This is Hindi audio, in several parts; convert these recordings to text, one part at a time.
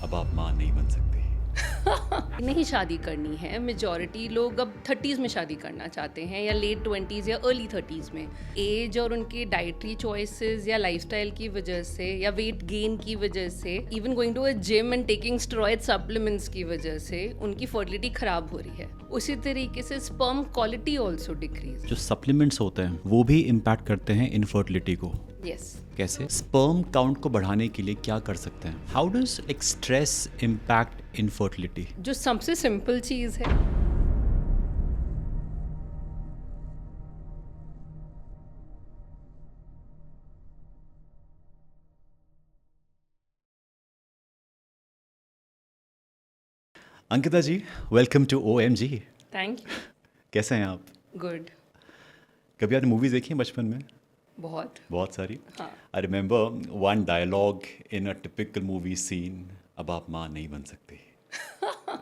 अब आप माँ नहीं बन सकती। नहीं शादी करनी है। मेजॉरिटी लोग अब 30s में शादी करना चाहते हैं या लेट 20s या अर्ली 30s में। एज और उनके डाइटरी चॉइसेस या लाइफस्टाइल की वजह से या वेट गेन की वजह से, even going to a gym and taking steroid supplements की वजह से उनकी फर्टिलिटी खराब हो रही है। उसी तरीके से स्पर्म क्वालिटी ऑल्सो डिक्रीज। जो सप्लीमेंट्स होते हैं वो भी इम्पैक्ट करते हैं इनफर्टिलिटी को। यस। कैसे? स्पर्म काउंट को बढ़ाने के लिए क्या कर सकते हैं? How does like stress impact infertility? जो सबसे सिंपल चीज़ है, Ankita ji, welcome to OMG। Thank you. कैसे हैं आप? गुड। कभी आपने मूवीज देखी हैं बचपन में? बहुत। बहुत सारी। हाँ। I remember one dialogue in a typical movie scene, अब आप माँ नहीं बन सकती।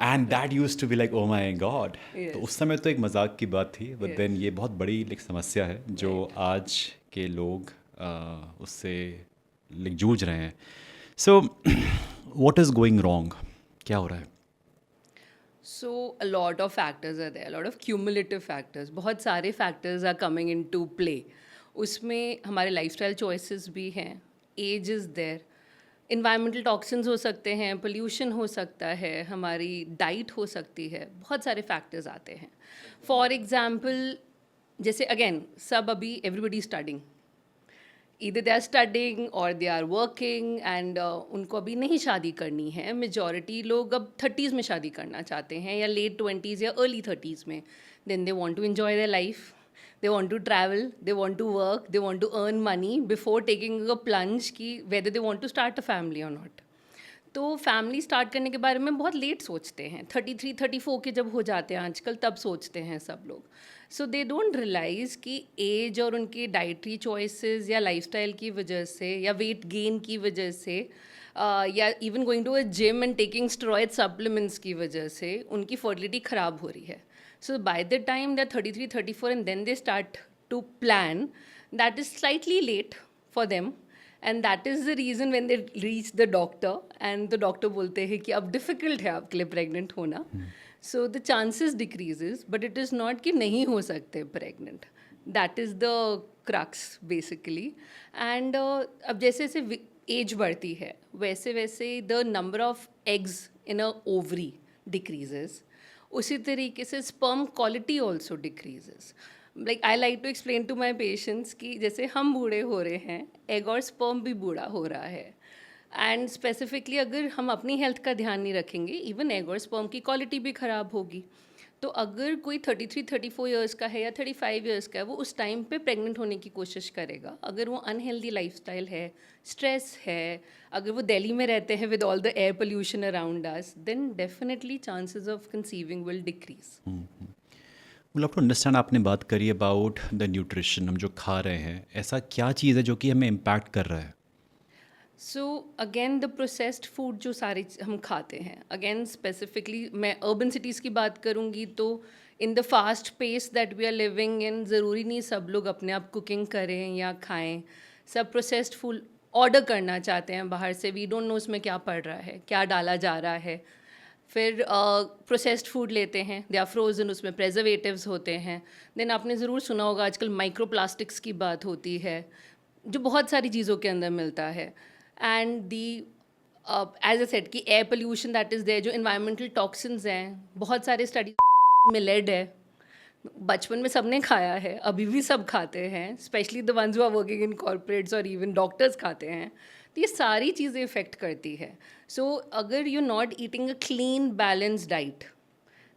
And that use to be like oh my God. तो उस समय तो एक मजाक की बात थी, बट देन ये बहुत बड़ी लाइक समस्या है जो आज के लोग उससे लाइक जूझ रहे हैं। So what is going wrong? क्या हो रहा है? So a lot of factors are there, a lot of cumulative factors. बहुत सारे factors are coming into play. उसमें हमारे lifestyle choices भी हैं, age is there, environmental toxins हो सकते हैं, pollution हो सकता है, हमारी diet हो सकती है, बहुत सारे factors आते हैं. For example, जैसे again सब अभी everybody is studying. either they are studying or they are working and उनको अभी नहीं शादी करनी है। मेजॉरिटी लोग अब 30s में शादी करना चाहते हैं या लेट 20s या अर्ली 30s में। Then they want to enjoy their life, they want to travel, they want to work, they want to earn money before taking a plunge कि whether they want to start a family और नॉट। तो फैमिली स्टार्ट करने के बारे में बहुत लेट सोचते हैं, 33-34 के जब हो जाते हैं आजकल तब सोचते हैं सब लोग। सो दे डोंट रियलाइज़ कि एज और उनके डाइटरी चॉइसेस या लाइफस्टाइल की वजह से या वेट गेन की वजह से या even going to a gym and taking steroid supplements की वजह से उनकी फर्टिलिटी ख़राब हो रही है। So by the time they are 33-34 and then they start to plan, that is slightly late for them. And that is the reason when they reach the doctor and the doctor बोलते हैं कि अब डिफ़िकल्ट है आपके लिए प्रेग्नेंट होना। So the chances decreases, but it is not कि नहीं हो सकते pregnant. That is the crux basically. And अब जैसे जैसे एज बढ़ती है वैसे वैसे the number of eggs in a ovary decreases. उसी तरीके से sperm quality also decreases. Like I like to explain to my patients कि जैसे हम बूढ़े हो रहे हैं, एग और स्पर्म भी बूढ़ा हो रहा है। एंड स्पेसिफिकली अगर हम अपनी हेल्थ का ध्यान नहीं रखेंगे, इवन एग और स्पर्म की क्वालिटी भी ख़राब होगी। तो अगर कोई 33-34 ईयर्स का है या 35 ईयर्स का है, वो उस टाइम पे प्रेग्नेंट होने की कोशिश करेगा। अगर वो अनहेल्दी लाइफस्टाइल है, स्ट्रेस है, अगर वो दिल्ली में रहते हैं with all the air pollution around us, then definitely chances of conceiving will decrease. मतलब टू अंडरस्टैंड, आपने बात करी अबाउट द न्यूट्रिशन, हम जो खा रहे हैं, ऐसा क्या चीज़ है जो कि हमें इम्पैक्ट कर रहा है? So again the processed food जो सारे हम खाते हैं, अगेन स्पेसिफिकली मैं अर्बन सिटीज़ की बात करूँगी तो in the fast pace that we are living in, ज़रूरी नहीं सब लोग अपने आप कुकिंग करें या खाएं। सब प्रोसेस्ड फूड ऑर्डर करना चाहते हैं बाहर से। वी डोंट नो उसमें क्या पड़ रहा है, क्या डाला जा रहा है। फिर प्रोसेस्ड फूड लेते हैं, दे आर फ्रोज़न, उसमें प्रेजर्वेटिव्स होते हैं। देन आपने ज़रूर सुना होगा आजकल माइक्रो प्लास्टिक्स की बात होती है, जो बहुत सारी चीज़ों के अंदर मिलता है। And the age a set कि air pollution that is there, जो इन्वायरमेंटल टॉक्सिन्स हैं, बहुत सारे स्टडी में लेड है। बचपन में सबने खाया है, अभी भी सब खाते हैं, specially the ones who are working in corporates और इवन डॉक्टर्स खाते हैं। तो ये सारी चीज़ें इफ़ेक्ट करती है। सो अगर you not eating a clean balance diet,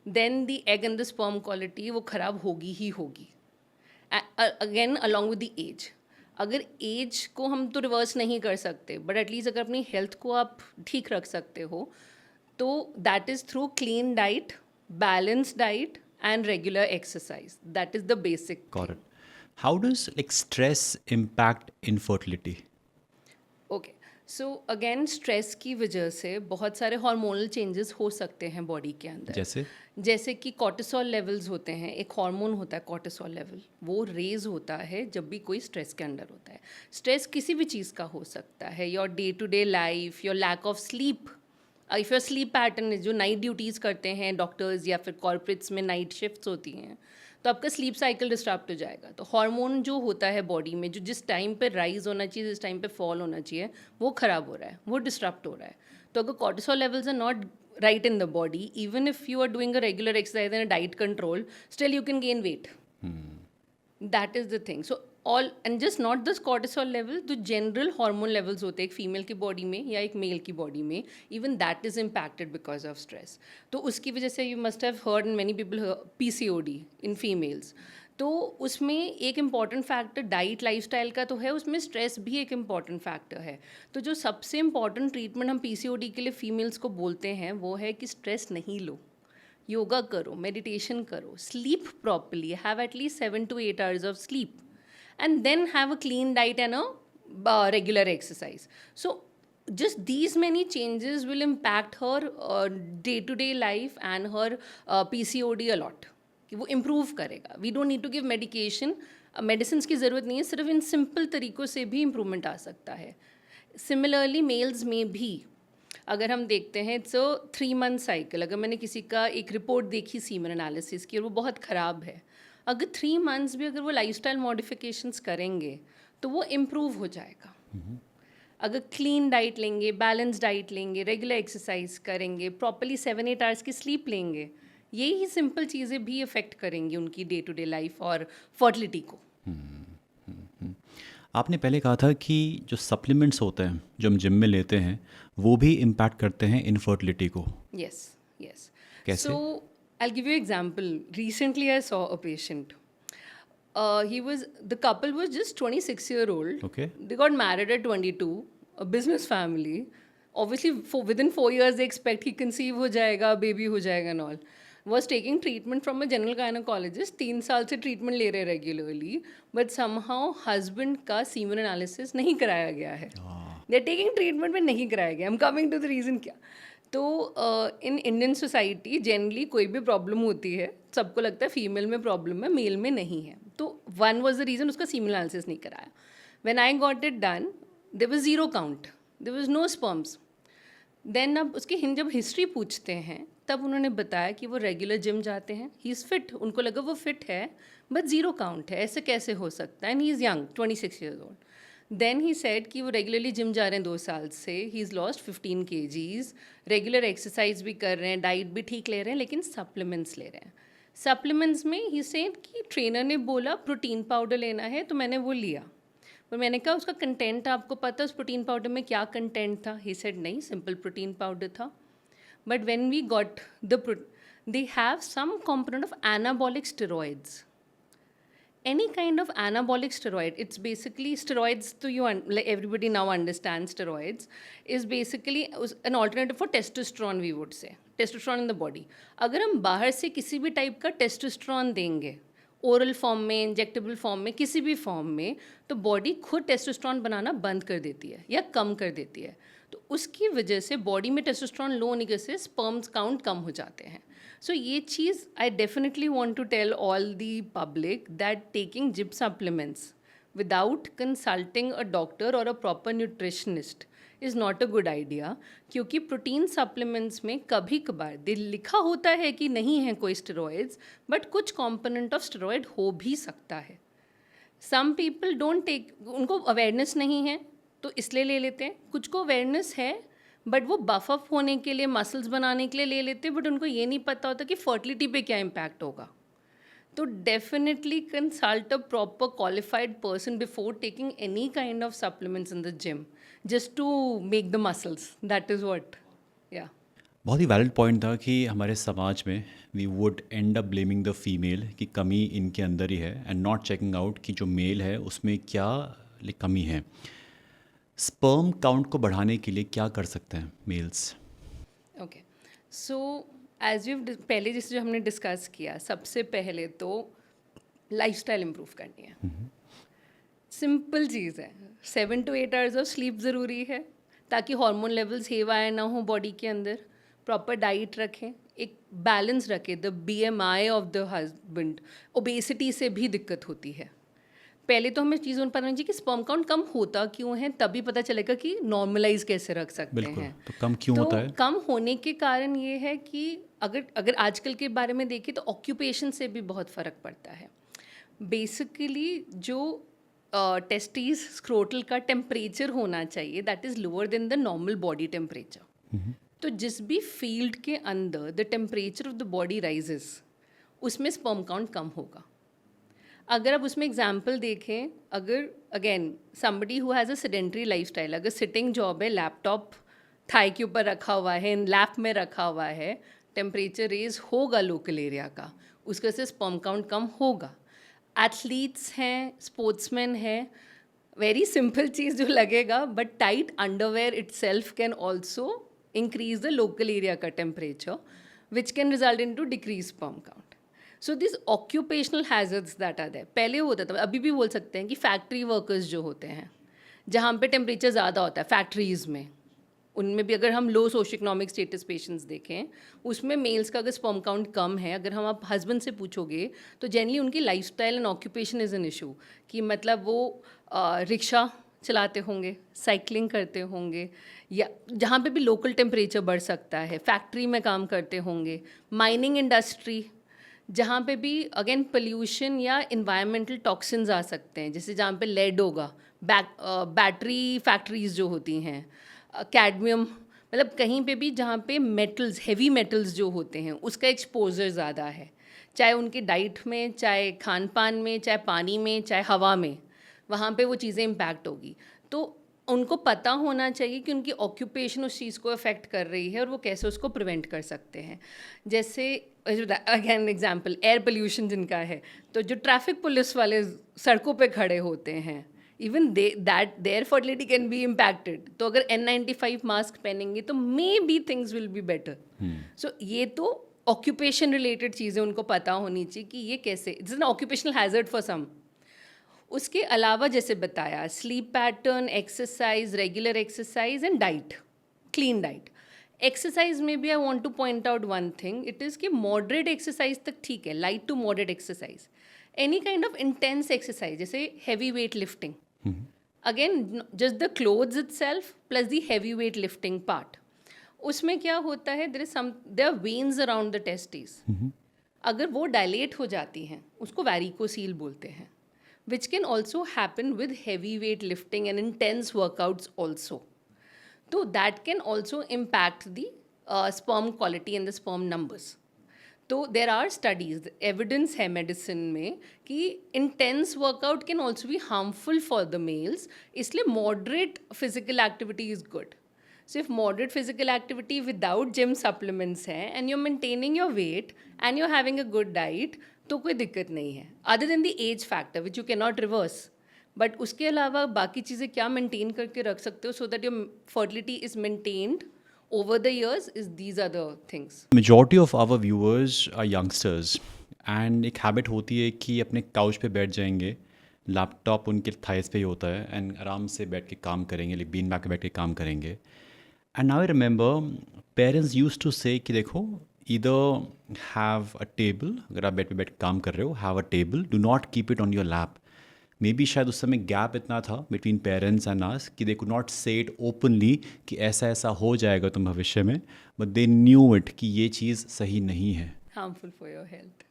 then the egg and the sperm quality वो ख़राब होगी ही होगी। Again along with the age. अगर एज को हम तो रिवर्स नहीं कर सकते, बट एटलीस्ट अगर अपनी हेल्थ को आप ठीक रख सकते हो, तो that is through clean diet, balance diet and regular exercise. That is the basic thing. Correct. How does like stress impact infertility? Okay. So again stress की वजह से बहुत सारे हार्मोनल चेंजेस हो सकते हैं बॉडी के अंदर। जैसे? जैसे कि कॉर्टिसोल लेवल्स होते हैं, एक हार्मोन होता है कॉर्टिसोल लेवल, वो रेज होता है जब भी कोई स्ट्रेस के अंडर होता है। स्ट्रेस किसी भी चीज़ का हो सकता है, your day to day life, your lack of sleep, if your sleep pattern जो नाइट ड्यूटीज़ करते हैं डॉक्टर्स या फिर कॉर्पोरेट्स में नाइट शिफ्ट्स होती हैं, तो आपका स्लीप साइकिल डिस्टर्ब हो जाएगा। तो हार्मोन जो होता है बॉडी में, जो जिस टाइम पे राइज होना चाहिए, जिस टाइम पे फॉल होना चाहिए, वो ख़राब हो रहा है, वो डिस्टर्ब हो रहा है। तो अगर cortisol levels are not right in the body, even if you are doing a regular exercise and a diet control, still you can gain weight. That is the thing. So all, and just not this cortisol level, the general hormone levels होते हैं एक फीमेल की बॉडी में या एक मेल की बॉडी में, even that is impacted because of stress. तो उसकी वजह से you must have heard and many people heard PCOD in females. तो उसमें एक इम्पॉर्टेंट फैक्टर डाइट लाइफस्टाइल का तो है, उसमें स्ट्रेस भी एक इम्पॉर्टेंट फैक्टर है। तो जो सबसे इम्पॉर्टेंट ट्रीटमेंट हम पीसीओडी के लिए फीमेल्स को बोलते हैं वो है कि स्ट्रेस नहीं लो, योगा करो, मेडिटेशन करो, sleep properly, have at least 7 to 8 hours of sleep, and then have a clean diet and a regular exercise. So just these many changes will impact her day-to-day life and her PCOD a lot. कि वो इम्प्रूव करेगा. We don't need to give medication, medicine की ज़रूरत नहीं है, सिर्फ इन सिंपल तरीक़ों से भी इम्प्रूवमेंट आ सकता है. सिमिलरली मेल्स में भी अगर हम देखते हैं, इट्स अ 3 month साइकिल. अगर मैंने किसी का एक रिपोर्ट देखी सीमन एनालिसिस की और वो बहुत ख़राब है, अगर 3 months भी अगर वो लाइफस्टाइल मॉडिफिकेशंस करेंगे तो वो इम्प्रूव हो जाएगा. अगर क्लीन डाइट लेंगे, बैलेंस डाइट लेंगे, रेगुलर एक्सरसाइज करेंगे, प्रॉपरली 7-8 hours की स्लीप लेंगे, यही सिंपल चीज़ें भी अफेक्ट करेंगी उनकी डे टू डे लाइफ और फर्टिलिटी को. आपने पहले कहा था कि जो सप्लीमेंट्स होते हैं जो हम जिम में लेते हैं वो भी इम्पैक्ट करते हैं इनफर्टिलिटी को. Yes yes. कैसे? So I give you example. Recently I saw a patient. The couple was just 26-year-old. Okay. They got married at 22, a business family. Obviously, within 4 years, they expect he conceive हो जाएगा, baby हो जाएगा and all. Was taking treatment from a general gynecologist. 3 साल से treatment ले रहे regularly, but somehow husband का semen analysis नहीं कराया गया है. They're taking treatment में नहीं कराया गया. I'm coming to the reason क्या. तो इन इंडियन सोसाइटी जनरली कोई भी प्रॉब्लम होती है, सबको लगता है फीमेल में प्रॉब्लम है, मेल में नहीं है. तो वन वाज द रीज़न उसका सीमन एनालिसिस नहीं कराया. When I got it done, there was 0 count, there was no sperms. Then अब उसकी जब हिस्ट्री पूछते हैं तब उन्होंने बताया कि वो रेगुलर जिम जाते हैं, ही इज़ फिट. उनको लगा वो फिट है बट 0 काउंट है, ऐसे कैसे हो सकता है, and he is young, 26 years old. Then he said कि वो रेगुलरली जिम जा रहे हैं 2 साल से, he is lost 15 kgs, regular exercise भी कर रहे हैं, डाइट भी ठीक ले रहे हैं, लेकिन सप्लीमेंट्स ले रहे हैं. सप्लीमेंट्स में ही सेड कि ट्रेनर ने बोला प्रोटीन पाउडर लेना है तो मैंने वो लिया. पर मैंने कहा उसका कंटेंट आपको पता है उस प्रोटीन पाउडर में क्या कंटेंट था? ही सेड नहीं, सिंपल प्रोटीन पाउडर था. But when we got they have some component of anabolic steroids. Any kind of anabolic steroid, it's basically steroids to you, like everybody now understands steroids, is basically an alternative for testosterone, we would say. Testosterone in the body. अगर हम बाहर से किसी भी टाइप का टेस्टोस्टेरोन देंगे, ओरल फॉर्म में, इंजेक्टेबल फॉर्म में, किसी भी फॉर्म में, तो बॉडी खुद टेस्टोस्टेरोन बनाना बंद कर देती है या कम कर देती है. तो उसकी वजह से बॉडी में टेस्टोस्टेरोन लो होने से स्पर्म्स काउंट कम हो जाते हैं. सो ये चीज़ I definitely want to tell all the public that taking gym supplements without consulting a doctor और a proper nutritionist is not a good idea. क्योंकि प्रोटीन सप्लीमेंट्स में कभी कभार लिखा होता है कि नहीं है कोई स्टेरॉइड्स, बट कुछ कंपोनेंट ऑफ स्टेरॉइड हो भी सकता है. सम पीपल डोंट टेक, उनको अवेयरनेस नहीं है तो इसलिए ले लेते हैं. कुछ को अवेयरनेस है बट वो बफ अप होने के लिए, मसल्स बनाने के लिए ले लेते हैं, बट उनको ये नहीं पता होता कि फर्टिलिटी पे क्या इम्पैक्ट होगा. तो definitely consult a proper qualified person before taking any kind of supplements in the gym, just to make the muscles. That is what. या बहुत ही वैलिड पॉइंट था कि हमारे समाज में we would end up blaming the female कि कमी इनके अंदर ही है एंड नॉट चेकिंग आउट कि जो मेल है उसमें क्या कमी है. स्पर्म काउंट को बढ़ाने के लिए क्या कर सकते हैं males? Okay. So as you पहले जैसे जो हमने डिस्कस किया, सबसे पहले तो लाइफस्टाइल इम्प्रूव करनी है. सिंपल चीज़ है, 7 to 8 hours ऑफ स्लीप ज़रूरी है ताकि हार्मोन लेवल्स हेवाया ना हो बॉडी के अंदर. प्रॉपर डाइट रखें, एक बैलेंस रखें. The BMI of the husband, obesity से भी दिक्कत होती है. पहले तो हमें चीज़ पता होनी चाहिए कि स्पर्म काउंट कम होता क्यों है, तभी पता चलेगा कि नॉर्मलाइज कैसे रख सकते बिल्कुल, हैं। तो कम क्यों तो होता है? कम होने के कारण ये है कि अगर आजकल के बारे में देखें तो ऑक्यूपेशन से भी बहुत फ़र्क पड़ता है। बेसिकली जो टेस्टिस स्क्रोटल का टेम्परेचर होना चाहिए that is lower than the normal body temperature. तो जिस भी फील्ड के अंदर the temperature of the body rises उसमें स्पर्म काउंट कम होगा। अगर आप उसमें एग्जाम्पल देखें, अगर again somebody who has a sedentary lifestyle, अगर सिटिंग जॉब है, लैपटॉप थाई के ऊपर रखा हुआ है, लैप में रखा हुआ है, टेम्परेचर रेज होगा लोकल एरिया का, उसके से स्पर्म काउंट कम होगा। एथलीट्स हैं, स्पोर्ट्समैन हैं, वेरी सिंपल चीज़ जो लगेगा, but tight underwear itself can also increase the local area का temperature which can result in to decrease sperm count. So this occupational hazards that are there, पहले होता था, अभी भी बोल सकते हैं कि फैक्ट्री वर्कर्स जो होते हैं जहाँ पे टेम्परेचर ज़्यादा होता है फैक्ट्रीज़ में, उनमें भी अगर हम लो सोशो इकोनॉमिक स्टेटस पेशेंट्स देखें, उसमें मेल्स का अगर स्पर्म काउंट कम है, अगर हम आप हस्बैंड से पूछोगे तो जनरली उनकी lifestyle and occupation is an issue, कि मतलब वो रिक्शा चलाते होंगे, साइकिलिंग करते होंगे, या जहाँ पे भी लोकल टेम्परेचर बढ़ सकता है, फैक्ट्री में काम करते होंगे, माइनिंग इंडस्ट्री जहाँ पे भी अगेन पोल्यूशन या इन्वायरमेंटल टॉक्सिन्स आ सकते हैं, जैसे जहाँ पे लेड होगा, बैटरी फैक्ट्रीज जो होती हैं, कैडमियम, मतलब कहीं पे भी जहाँ पे मेटल्स, हेवी मेटल्स जो होते हैं उसका एक्सपोजर ज़्यादा है, चाहे उनकी डाइट में, चाहे खान पान में, चाहे पानी में, चाहे हवा में, वहाँ पे वो चीज़ें इम्पैक्ट होगी। तो उनको पता होना चाहिए कि उनकी ऑक्यूपेशन उस चीज़ को अफेक्ट कर रही है और वो कैसे उसको प्रिवेंट कर सकते हैं। जैसे अगेन एग्जांपल, एयर पोल्यूशन जिनका है, तो जो ट्रैफिक पुलिस वाले सड़कों पे खड़े होते हैं, even their fertility can be impacted. तो अगर N95 मास्क पहनेंगे तो maybe things will be better. So ये तो ऑक्यूपेशन रिलेटेड चीज़ें उनको पता होनी चाहिए कि ये कैसे, it's an occupational hazard for some. उसके अलावा जैसे बताया, sleep pattern, exercise, regular exercise and diet, clean diet. Exercise में भी I want to point out one thing, it is कि मॉडरेट एक्सरसाइज तक ठीक है, light to moderate exercise. Any kind of intense exercise जैसे heavy weight lifting, again just the clothes itself plus the heavy weight lifting part, उसमें क्या होता है, there are veins around the testis, अगर वो डायलेट हो जाती हैं उसको वैरिकोसील बोलते हैं, which can also happen with heavy weight lifting and intense workouts also. So that can also impact the sperm quality and the sperm numbers. तो there are studies, evidence है medicine में कि intense workout can also be harmful for the males, इसलिए moderate physical activity is good. So if moderate physical activity without gym supplements है and you're maintaining your weight and you're having a good diet, तो कोई दिक्कत नहीं है, other then the age factor which you can not reverse. But उसके अलावा बाकी चीज़ें क्या मेंटेन करके रख सकते हो so that your fertility is maintained over the years, is these are the things. Majority of our viewers are youngsters and एक हैबिट होती है कि अपने काउच पे बैठ जाएंगे, लैपटॉप उनके थाइस पे ही होता है एंड आराम से बैठ के काम करेंगे, लाइक बीन बैक पे बैठ के काम करेंगे। And now I remember parents used to say कि देखो, ईदर हैव अ टेबल, अगर आप बेड पे बैठ के काम कर रहे हो, have a table, do not keep it on your lap. May be शायद उस समय गैप इतना था बिटवीन पेरेंट्स एंड अस कि दे कुड नॉट से इट ओपनली कि ऐसा ऐसा हो जाएगा तुम भविष्य में, बट दे न्यू इट कि ये चीज़ सही नहीं है, harmful for your health.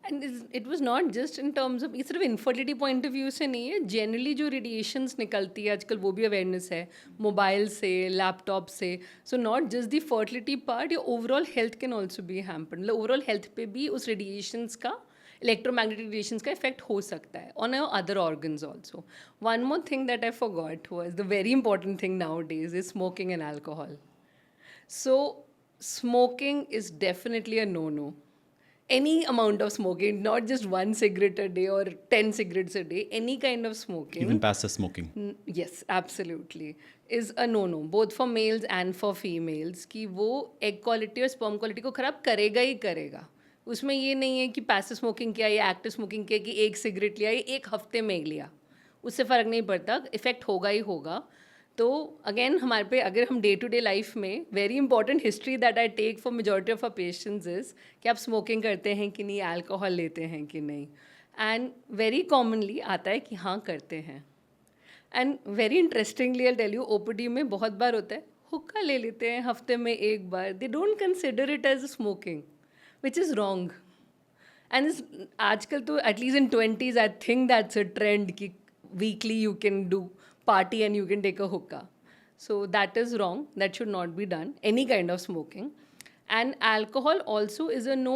And it was not just in terms of, ये सिर्फ इनफर्टिलिटी पॉइंट ऑफ व्यू से नहीं है, जनरली जो रेडिएशंस निकलती है आजकल वो भी अवेयरनेस है, मोबाइल से, लैपटॉप से। So not just the fertility part, your overall health can also be hampered, मतलब ओवरऑल हेल्थ पे भी उस रेडिएशंस का, इलेक्ट्रोमैग्नेटिक रेडिएशंस का इफेक्ट हो सकता है on your other organs also. One more thing that I forgot was the very important thing now days is smoking and alcohol. So smoking is definitely a no-no. Any amount of smoking, not just 1 cigarette a day or 10 cigarettes a day, any kind of smoking. even passive smoking. Yes, absolutely, is a no-no, both for males and for females, कि वो egg quality और sperm quality को ख़राब करेगा ही करेगा। उसमें ये नहीं है कि पैसिव स्मोकिंग किया या एक्टिव स्मोकिंग किया कि 1 सिगरेट लिया या 1 हफ्ते में लिया, उससे फ़र्क नहीं पड़ता, इफ़ेक्ट होगा ही होगा। तो अगेन हमारे पे, अगर हम डे टू डे लाइफ में, very important history that I take for majority of our patients is कि आप स्मोकिंग करते हैं कि नहीं, अल्कोहल लेते हैं कि नहीं। एंड वेरी कॉमनली आता है कि हाँ करते हैं. And very interestingly I tell you, OPD में बहुत बार होता है हुक्का ले लेते हैं हफ्ते में एक बार. They don't consider it as smoking, which is wrong. And आजकल तो at least in 20s I think that's a trend कि weekly you can do party and you can take a हुक्का. So that is wrong. That should not be done. Any kind of smoking. And alcohol also is a no.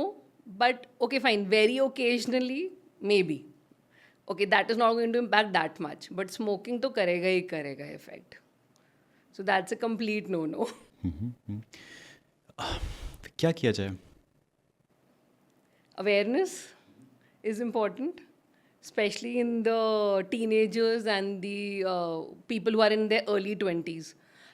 But okay, fine. Very occasionally, maybe. Okay, that is not going to impact that much. But smoking तो करेगा ही करेगा effect. So that's a complete no-no. क्या किया जाए? Awareness is important, especially in the teenagers and the people who are in their early 20s.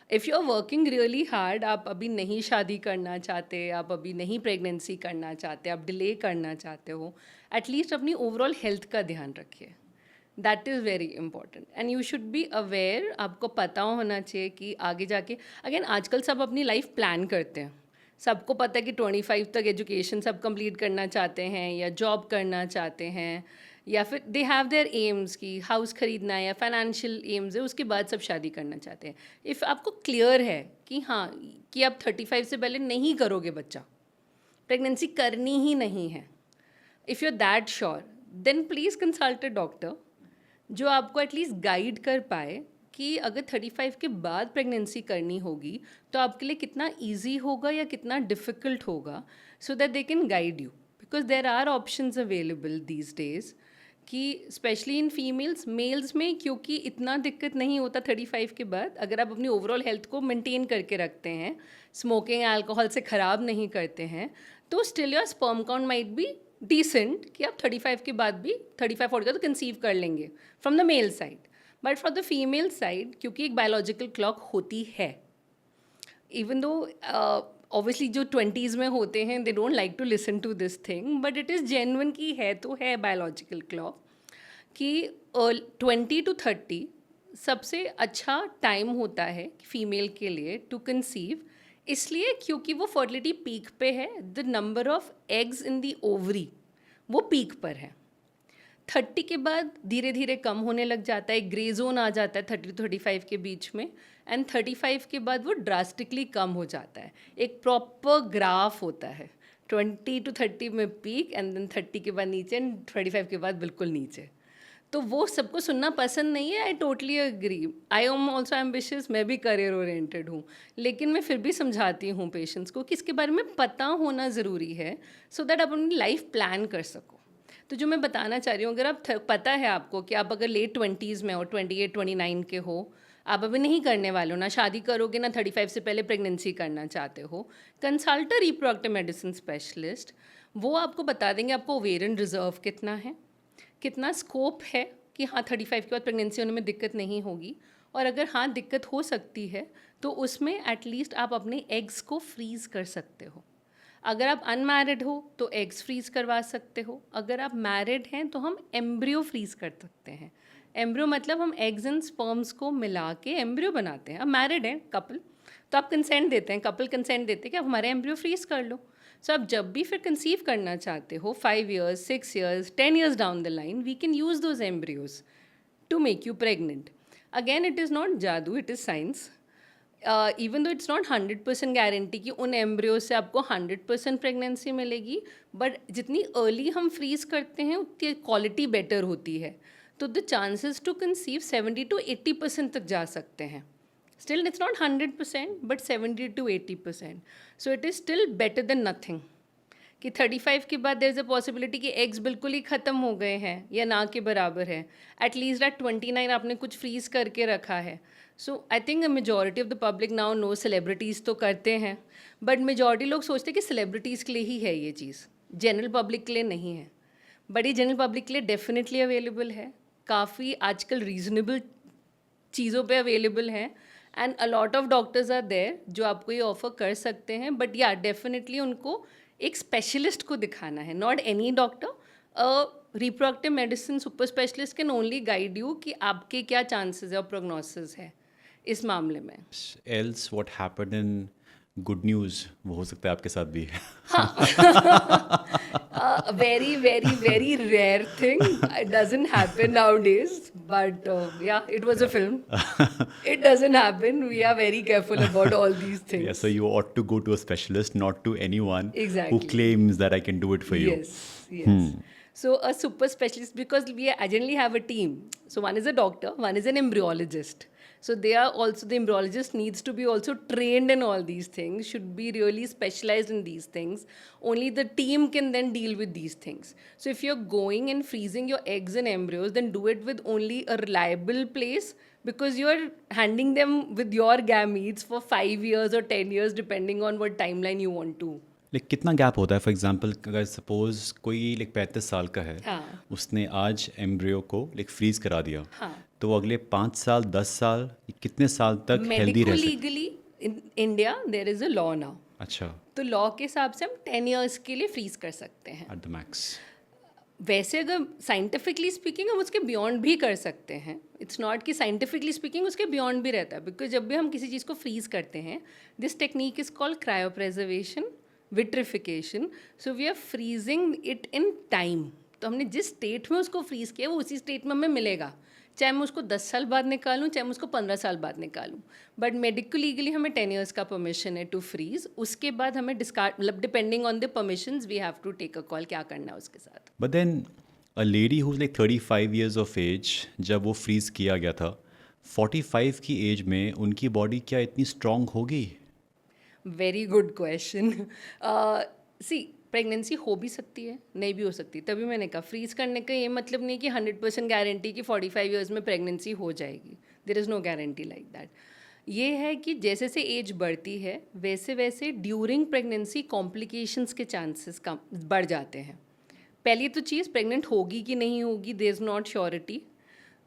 If you're working really hard, आप अभी नहीं शादी करना चाहते, आप अभी नहीं प्रेगनेंसी करना चाहते, आप डिले करना चाहते हो, एटलीस्ट अपनी ओवरऑल हेल्थ का ध्यान रखिए. That is very important. And you should be aware. आपको पता होना चाहिए कि आगे जाके, अगेन आजकल सब अपनी लाइफ प्लान करते हैं. सबको पता है कि 25 तक एजुकेशन सब कंप्लीट करना चाहते हैं या जॉब करना चाहते हैं, या फिर दे हैव देयर एम्स कि हाउस खरीदना है या फाइनेंशियल एम्स है, उसके बाद सब शादी करना चाहते हैं. इफ़ आपको क्लियर है कि हाँ कि आप 35 से पहले नहीं करोगे बच्चा, प्रेगनेंसी करनी ही नहीं है, if you are that sure, then please consult a doctor जो आपको एटलीस्ट गाइड कर पाए कि अगर 35 के बाद प्रेगनेंसी करनी होगी तो आपके लिए कितना ईजी होगा या कितना डिफ़िकल्ट होगा, so that they can guide you. Because there are options available these days कि स्पेशली इन फीमेल्स. मेल्स में क्योंकि इतना दिक्कत नहीं होता 35 के बाद, अगर आप अपनी ओवरऑल हेल्थ को मेंटेन करके रखते हैं, स्मोकिंग अल्कोहल से ख़राब नहीं करते हैं, तो still your sperm count might be decent कि आप 35 के बाद भी 35-40 का तो कंसीव कर लेंगे from the male side. But for the female side, क्योंकि एक बायोलॉजिकल क्लॉक होती है, इवन दो ऑब्वियसली जो 20s में होते हैं they don't like to listen to this thing, but it is genuine की है तो है बायोलॉजिकल क्लॉक कि 20 to 30 सबसे अच्छा टाइम होता है फीमेल के लिए टू कंसीव. इसलिए क्योंकि वो फर्टिलिटी पीक पे है, the number of eggs in the ovary वो पीक पर है. 30 के बाद धीरे धीरे कम होने लग जाता है, ग्रे जोन आ जाता है 30 to 35 के बीच में, एंड 35 के बाद वो ड्रास्टिकली कम हो जाता है. एक प्रॉपर ग्राफ होता है, 20 to 30 में पीक एंड देन 30 के बाद नीचे एंड 35 के बाद बिल्कुल नीचे. तो वो सबको सुनना पसंद नहीं है. I totally agree. I am also ambitious, मैं भी करियर ओरिएंटेड हूँ, लेकिन मैं फिर भी समझाती हूँ पेशेंट्स को कि इसके बारे में पता होना ज़रूरी है सो दैट आप अपनी लाइफ प्लान कर सको. तो जो मैं बताना चाह रही हूँ, अगर आप पता है आपको कि आप अगर लेट 20s में हो, 28-29 के हो, आप अभी नहीं करने वाले हो, ना शादी करोगे ना 35 से पहले प्रेगनेंसी करना चाहते हो, consult a reproductive medicine specialist. वो आपको बता देंगे आपको ओवेरियन रिजर्व कितना है, कितना स्कोप है कि हाँ 35 के बाद प्रेगनेंसी होने में दिक्कत नहीं होगी, और अगर हाँ दिक्कत हो सकती है तो उसमें एटलीस्ट आप अपने एग्स को फ्रीज़ कर सकते हो. अगर आप अनमैरिड हो तो एग्स फ्रीज़ करवा सकते हो. अगर आप मैरिड हैं तो हम एम्ब्रियो फ्रीज़ कर सकते हैं. एम्ब्रियो मतलब हम एग्स एंड स्पर्म्स को मिला के एम्ब्रियो बनाते हैं. अब मैरिड हैं कपल तो आप कंसेंट देते हैं, कपल कंसेंट देते हैं कि आप हमारे एम्ब्रियो फ्रीज़ कर लो. सो आप जब भी फिर कंसीव करना चाहते हो 5 years, 6 years, 10 years down the line, we can use those embryos to make you pregnant. Again it is not जादू, it is science. Even though it's not 100% guarantee कि उन एम्ब्रियो से आपको 100% प्रेगनेंसी मिलेगी, बट जितनी अर्ली हम फ्रीज़ करते हैं उतनी क्वालिटी बेटर होती है. तो the chances to conceive 70 to 80% तक जा सकते हैं. Still, it's not 100%, but 70 to 80%. So it is still better than nothing. कि 35 के बाद there is a possibility कि एग्स बिल्कुल ही ख़त्म हो गए हैं या ना के बराबर है. एटलीस्ट एट 29 आपने कुछ फ्रीज़ करके रखा है. So I think a majority of the public now know. Celebrities तो करते हैं, बट मेजॉरिटी लोग सोचते हैं कि सेलिब्रिटीज़ के लिए ही है ये चीज़, जनरल पब्लिक के लिए नहीं है. बट ये जनरल पब्लिक के लिए डेफिनेटली अवेलेबल है. काफ़ी आजकल रीज़नेबल चीज़ों पे अवेलेबल है, and a lot of doctors are there जो आपको ये ऑफ़र कर सकते हैं. बट या डेफिनेटली उनको एक स्पेशलिस्ट को दिखाना है, not any doctor. Reproductive medicine super specialist can only guide you कि आपके क्या चांसेस है और प्रोग्नोसिस है इस मामले में. Else what happened in good news वो हो सकता है आपके साथ भी. Very, very, very rare thing. It doesn't happen nowadays. But yeah, it was a film. It doesn't happen. We are very careful about all these things. Yeah, so you ought to go to a specialist, not to anyone Exactly. who claims that I can do it for you. Yes, yes. So a super specialist, because we generally have a team. So one is a doctor, one is an embryologist. So they are also, the embryologist needs to be also trained in all these things, should be really specialized in these things. Only the team can then deal with these things. So if you're going and freezing your eggs and embryos, then do it with only a reliable place, because you're handing them with your gametes for 5 years or 10 years, depending on what timeline you want to. Like कितना गैप होता है? फॉर एग्जांपल अगर सपोज कोई लाइक 35 साल का है, हाँ. उसने आज एम्ब्रियो को लाइक फ्रीज करा दिया, हाँ. तो वो अगले 5 साल 10 साल कितने साल तक हेल्दी रह सकते? Legally in India there is a law now. अच्छा, तो लॉ के हिसाब से हम 10 इयर्स के लिए फ्रीज कर सकते हैं. At the max. वैसे अगर साइंटिफिकली स्पीकिंग हम उसके बियॉन्ड भी कर सकते हैं. इट्स नॉट कि साइंटिफिकली स्पीकिंग उसके बियॉन्ड भी रहता है, बिकॉज जब भी हम किसी चीज़ को फ्रीज करते हैं, this technique is called cryopreservation, vitrification. So we are freezing it in time. तो हमने जिस स्टेट में उसको फ्रीज किया वो उसी स्टेट में हमें मिलेगा, चाहे मैं उसको 10 साल बाद निकालूं, चाहे मैं उसको 15 साल बाद निकालूं. बट मेडिकल लीगली हमें 10 इयर्स का परमिशन है टू फ्रीज. उसके बाद हमें डिस्कार्ड, मतलब depending on the permissions we have to take a call क्या करना है उसके साथ. But then a lady who is like 35 years of age, जब वो फ्रीज किया गया था, 45 की एज में उनकी बॉडी क्या इतनी स्ट्रांग होगी? Very good question. See, pregnancy हो भी सकती है, नहीं भी हो सकती. तभी मैंने कहा फ्रीज करने का ये मतलब नहीं कि 100% गारंटी कि 45 इयर्स में प्रेगनेंसी हो जाएगी. There is no guarantee like that. ये है कि जैसे से एज बढ़ती है वैसे वैसे ड्यूरिंग प्रेगनेंसी कॉम्प्लिकेशंस के चांसेस कम बढ़ जाते हैं. पहली तो चीज़ प्रेग्नेंट होगी कि नहीं होगी, देयर इज़ नॉट श्योरिटी.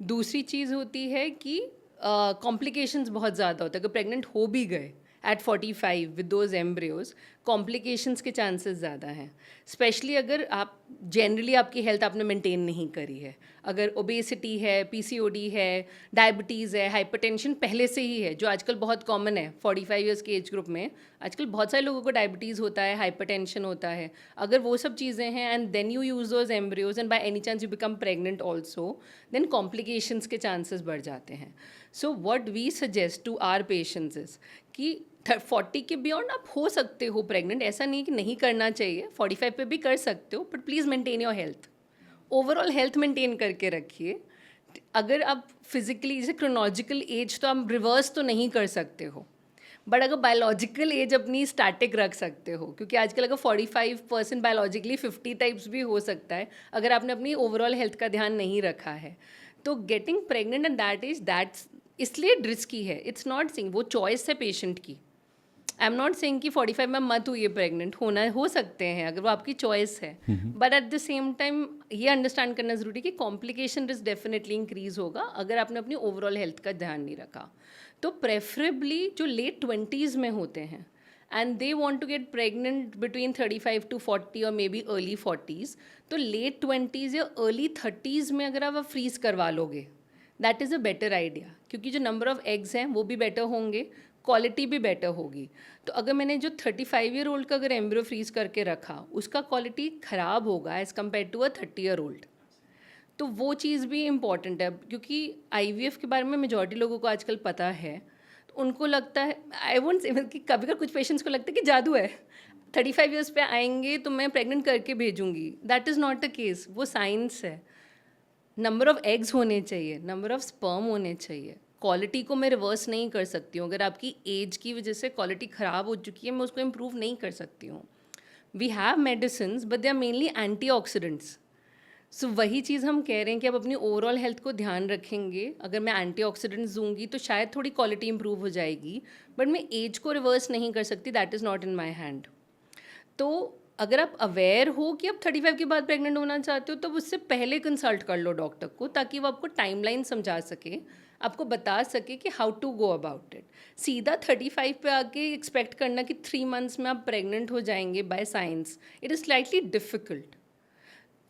दूसरी चीज़ होती है कि कॉम्प्लिकेशंस बहुत ज़्यादा होता है. अगर प्रेग्नेंट हो भी गए at 45 with those embryos, complications के चांसेस ज़्यादा हैं. स्पेशली अगर आप जनरली आपकी हेल्थ आपने मेंटेन नहीं करी है, अगर ओबेसिटी है, पीसीओडी है, डायबिटीज़ है, हाइपरटेंशन पहले से ही है, जो आजकल बहुत कॉमन है 45 इयर्स के एज ग्रुप में. आजकल बहुत सारे लोगों को डायबिटीज़ होता है, हाइपरटेंशन होता है. अगर वो सब चीज़ें हैं and then you use those embryos and by any chance you become pregnant also, then complications के चांसेस बढ़ जाते हैं. So what we suggest to our patients is कि 40 के बियॉन्ड आप हो सकते हो प्रेग्नेंट. ऐसा नहीं कि नहीं करना चाहिए, 45 पे भी कर सकते हो, but please maintain your health. Overall health maintain करके रखिए. अगर आप फिजिकली, जैसे क्रोनोलॉजिकल एज तो आप रिवर्स तो नहीं कर सकते हो, बट अगर बायोलॉजिकल एज अपनी स्टैटिक रख सकते हो, क्योंकि आजकल अगर 45% बायोलॉजिकली 50 टाइप्स भी हो सकता है अगर आपने अपनी ओवरऑल हेल्थ का ध्यान नहीं रखा है. तो getting pregnant at that age, that's इसलिए रिस्की है. इट्स नॉट सेइंग, वो चॉइस है पेशेंट की. आई एम नॉट सेइंग कि 45 में मत हुई प्रेग्नेंट, होना हो सकते हैं अगर वो आपकी चॉइस है. But at the same time ये अंडरस्टैंड करना ज़रूरी है कि कॉम्प्लिकेशन रिस्क डेफिनेटली इंक्रीज होगा अगर आपने अपनी ओवरऑल हेल्थ का ध्यान नहीं रखा. तो प्रेफरेबली जो लेट 20s में होते हैं and they want to get pregnant between 35 to 40 और मे बी अर्ली 40s, तो लेट 20s या अर्ली 30s में अगर आप फ्रीज करवा लोगे, that is a better idea. क्योंकि जो नंबर ऑफ एग्स हैं वो भी बेटर होंगे, क्वालिटी भी बेटर होगी. तो अगर मैंने जो 35 ईयर ओल्ड का अगर एम्ब्रियो फ्रीज करके रखा, उसका क्वालिटी ख़राब होगा as compare to a 30 year old. तो वो चीज़ भी इम्पॉर्टेंट है, क्योंकि IVF के बारे में मेजॉरिटी लोगों को आजकल पता है. तो उनको लगता है, आई वोंट से कि कभी कभी कुछ पेशेंट्स को लगता है कि जादू है, 35 ईयर्स पे आएंगे तो मैं प्रेग्नेंट करके भेजूंगी. That is not the case. वो साइंस है. नंबर ऑफ एग्स होने चाहिए, नंबर ऑफ स्पर्म होने चाहिए. क्वालिटी को मैं रिवर्स नहीं कर सकती हूँ. अगर आपकी एज की वजह से क्वालिटी ख़राब हो चुकी है, मैं उसको इम्प्रूव नहीं कर सकती हूँ. We have medicines but they are mainly antioxidants. So वही चीज़ हम कह रहे हैं कि आप अपनी ओवरऑल हेल्थ को ध्यान रखेंगे. अगर मैं एंटीऑक्सीडेंट्स दूंगी तो शायद थोड़ी क्वालिटी इंप्रूव हो जाएगी, बट मैं एज को रिवर्स नहीं कर सकती. That is not in my hand. तो अगर आप अवेयर हो कि आप 35 के बाद प्रेग्नेंट होना चाहते हो, तो उससे पहले कंसल्ट कर लो डॉक्टर को, ताकि वो आपको टाइमलाइन समझा सके, आपको बता सके कि how to go about it. सीधा 35 पे आके एक्सपेक्ट करना कि 3 months में आप प्रेग्नेंट हो जाएंगे by science, it is slightly difficult.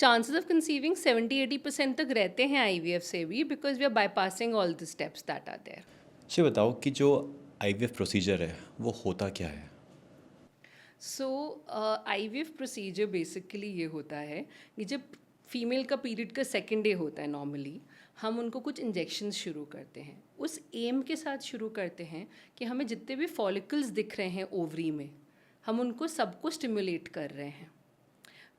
Chances of conceiving 70-80% तक रहते हैं IVF से भी, because we are bypassing all the steps that are there. अच्छा बताओ कि जो IVF प्रोसीजर है वो होता क्या है? सो आईवीएफ प्रोसीजर बेसिकली ये होता है कि जब फीमेल का पीरियड का सेकेंड डे होता है नॉर्मली, हम उनको कुछ इंजेक्शंस शुरू करते हैं। उस एम के साथ शुरू करते हैं कि हमें जितने भी फॉलिकल्स दिख रहे हैं ओवरी में, हम उनको सबको स्टिमुलेट कर रहे हैं।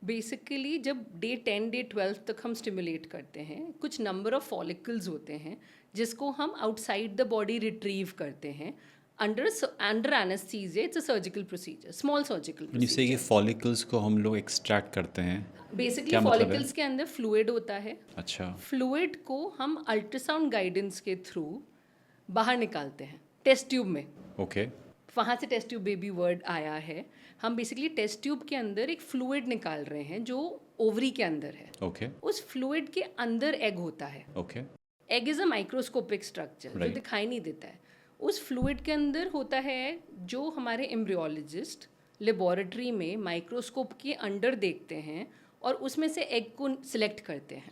बेसिकली जब डे 10 डे 12 तक हम स्टिमुलेट करते हैं, कुछ नंबर ऑफ फॉलिकल्स होते हैं जिसको हम आउटसाइड द बॉडी रिट्रीव करते हैं under anaesthesia. It's a surgical procedure, small surgical When you say ये फॉलिकल्स को हम लोग एक्सट्रैक्ट करते हैं, बेसिकली क्या मतलब है? फॉलिकल्स के अंदर फ्लूइड होता है। अच्छा, फ्लूइड को हम अल्ट्रासाउंड गाइडेंस के थ्रू बाहर निकालते हैं टेस्ट ट्यूब में। ओके, वहाँ से टेस्ट ट्यूब बेबी वर्ड आया है। हम बेसिकली टेस्ट ट्यूब के अंदर एक फ्लूइड निकाल रहे हैं जो ओवरी के अंदर है। ओके, उस फ्लूइड के अंदर एग होता है। Okay, egg is a microscopic structure जो Right. दिखाई नहीं देता है। उस फ्लूइड के अंदर होता है जो हमारे एम्ब्रियोलॉजिस्ट लेबोरेटरी में माइक्रोस्कोप के अंडर देखते हैं और उसमें से एग को सिलेक्ट करते हैं।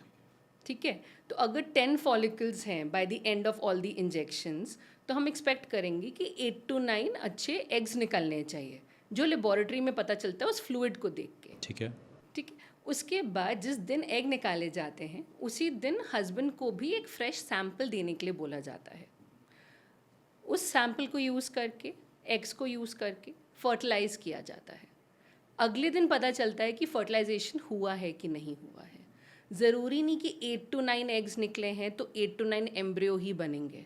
ठीक है, तो अगर 10 फॉलिकल्स हैं bye the end of all the injections, तो हम एक्सपेक्ट करेंगे कि 8 to 9 अच्छे एग्स निकलने चाहिए, जो लेबोरेटरी में पता चलता है उस फ्लूइड को देख के। ठीक है, ठीक है, उसके बाद जिस दिन एग निकाले जाते हैं उसी दिन हस्बैंड को भी एक फ्रेश सैंपल देने के लिए बोला जाता है। उस सैंपल को यूज़ करके, एग्स को यूज़ करके फर्टिलाइज किया जाता है। अगले दिन पता चलता है कि फर्टिलाइजेशन हुआ है कि नहीं हुआ है। ज़रूरी नहीं कि 8 to 9 एग्स निकले हैं तो 8 to 9 एम्ब्रियो ही बनेंगे,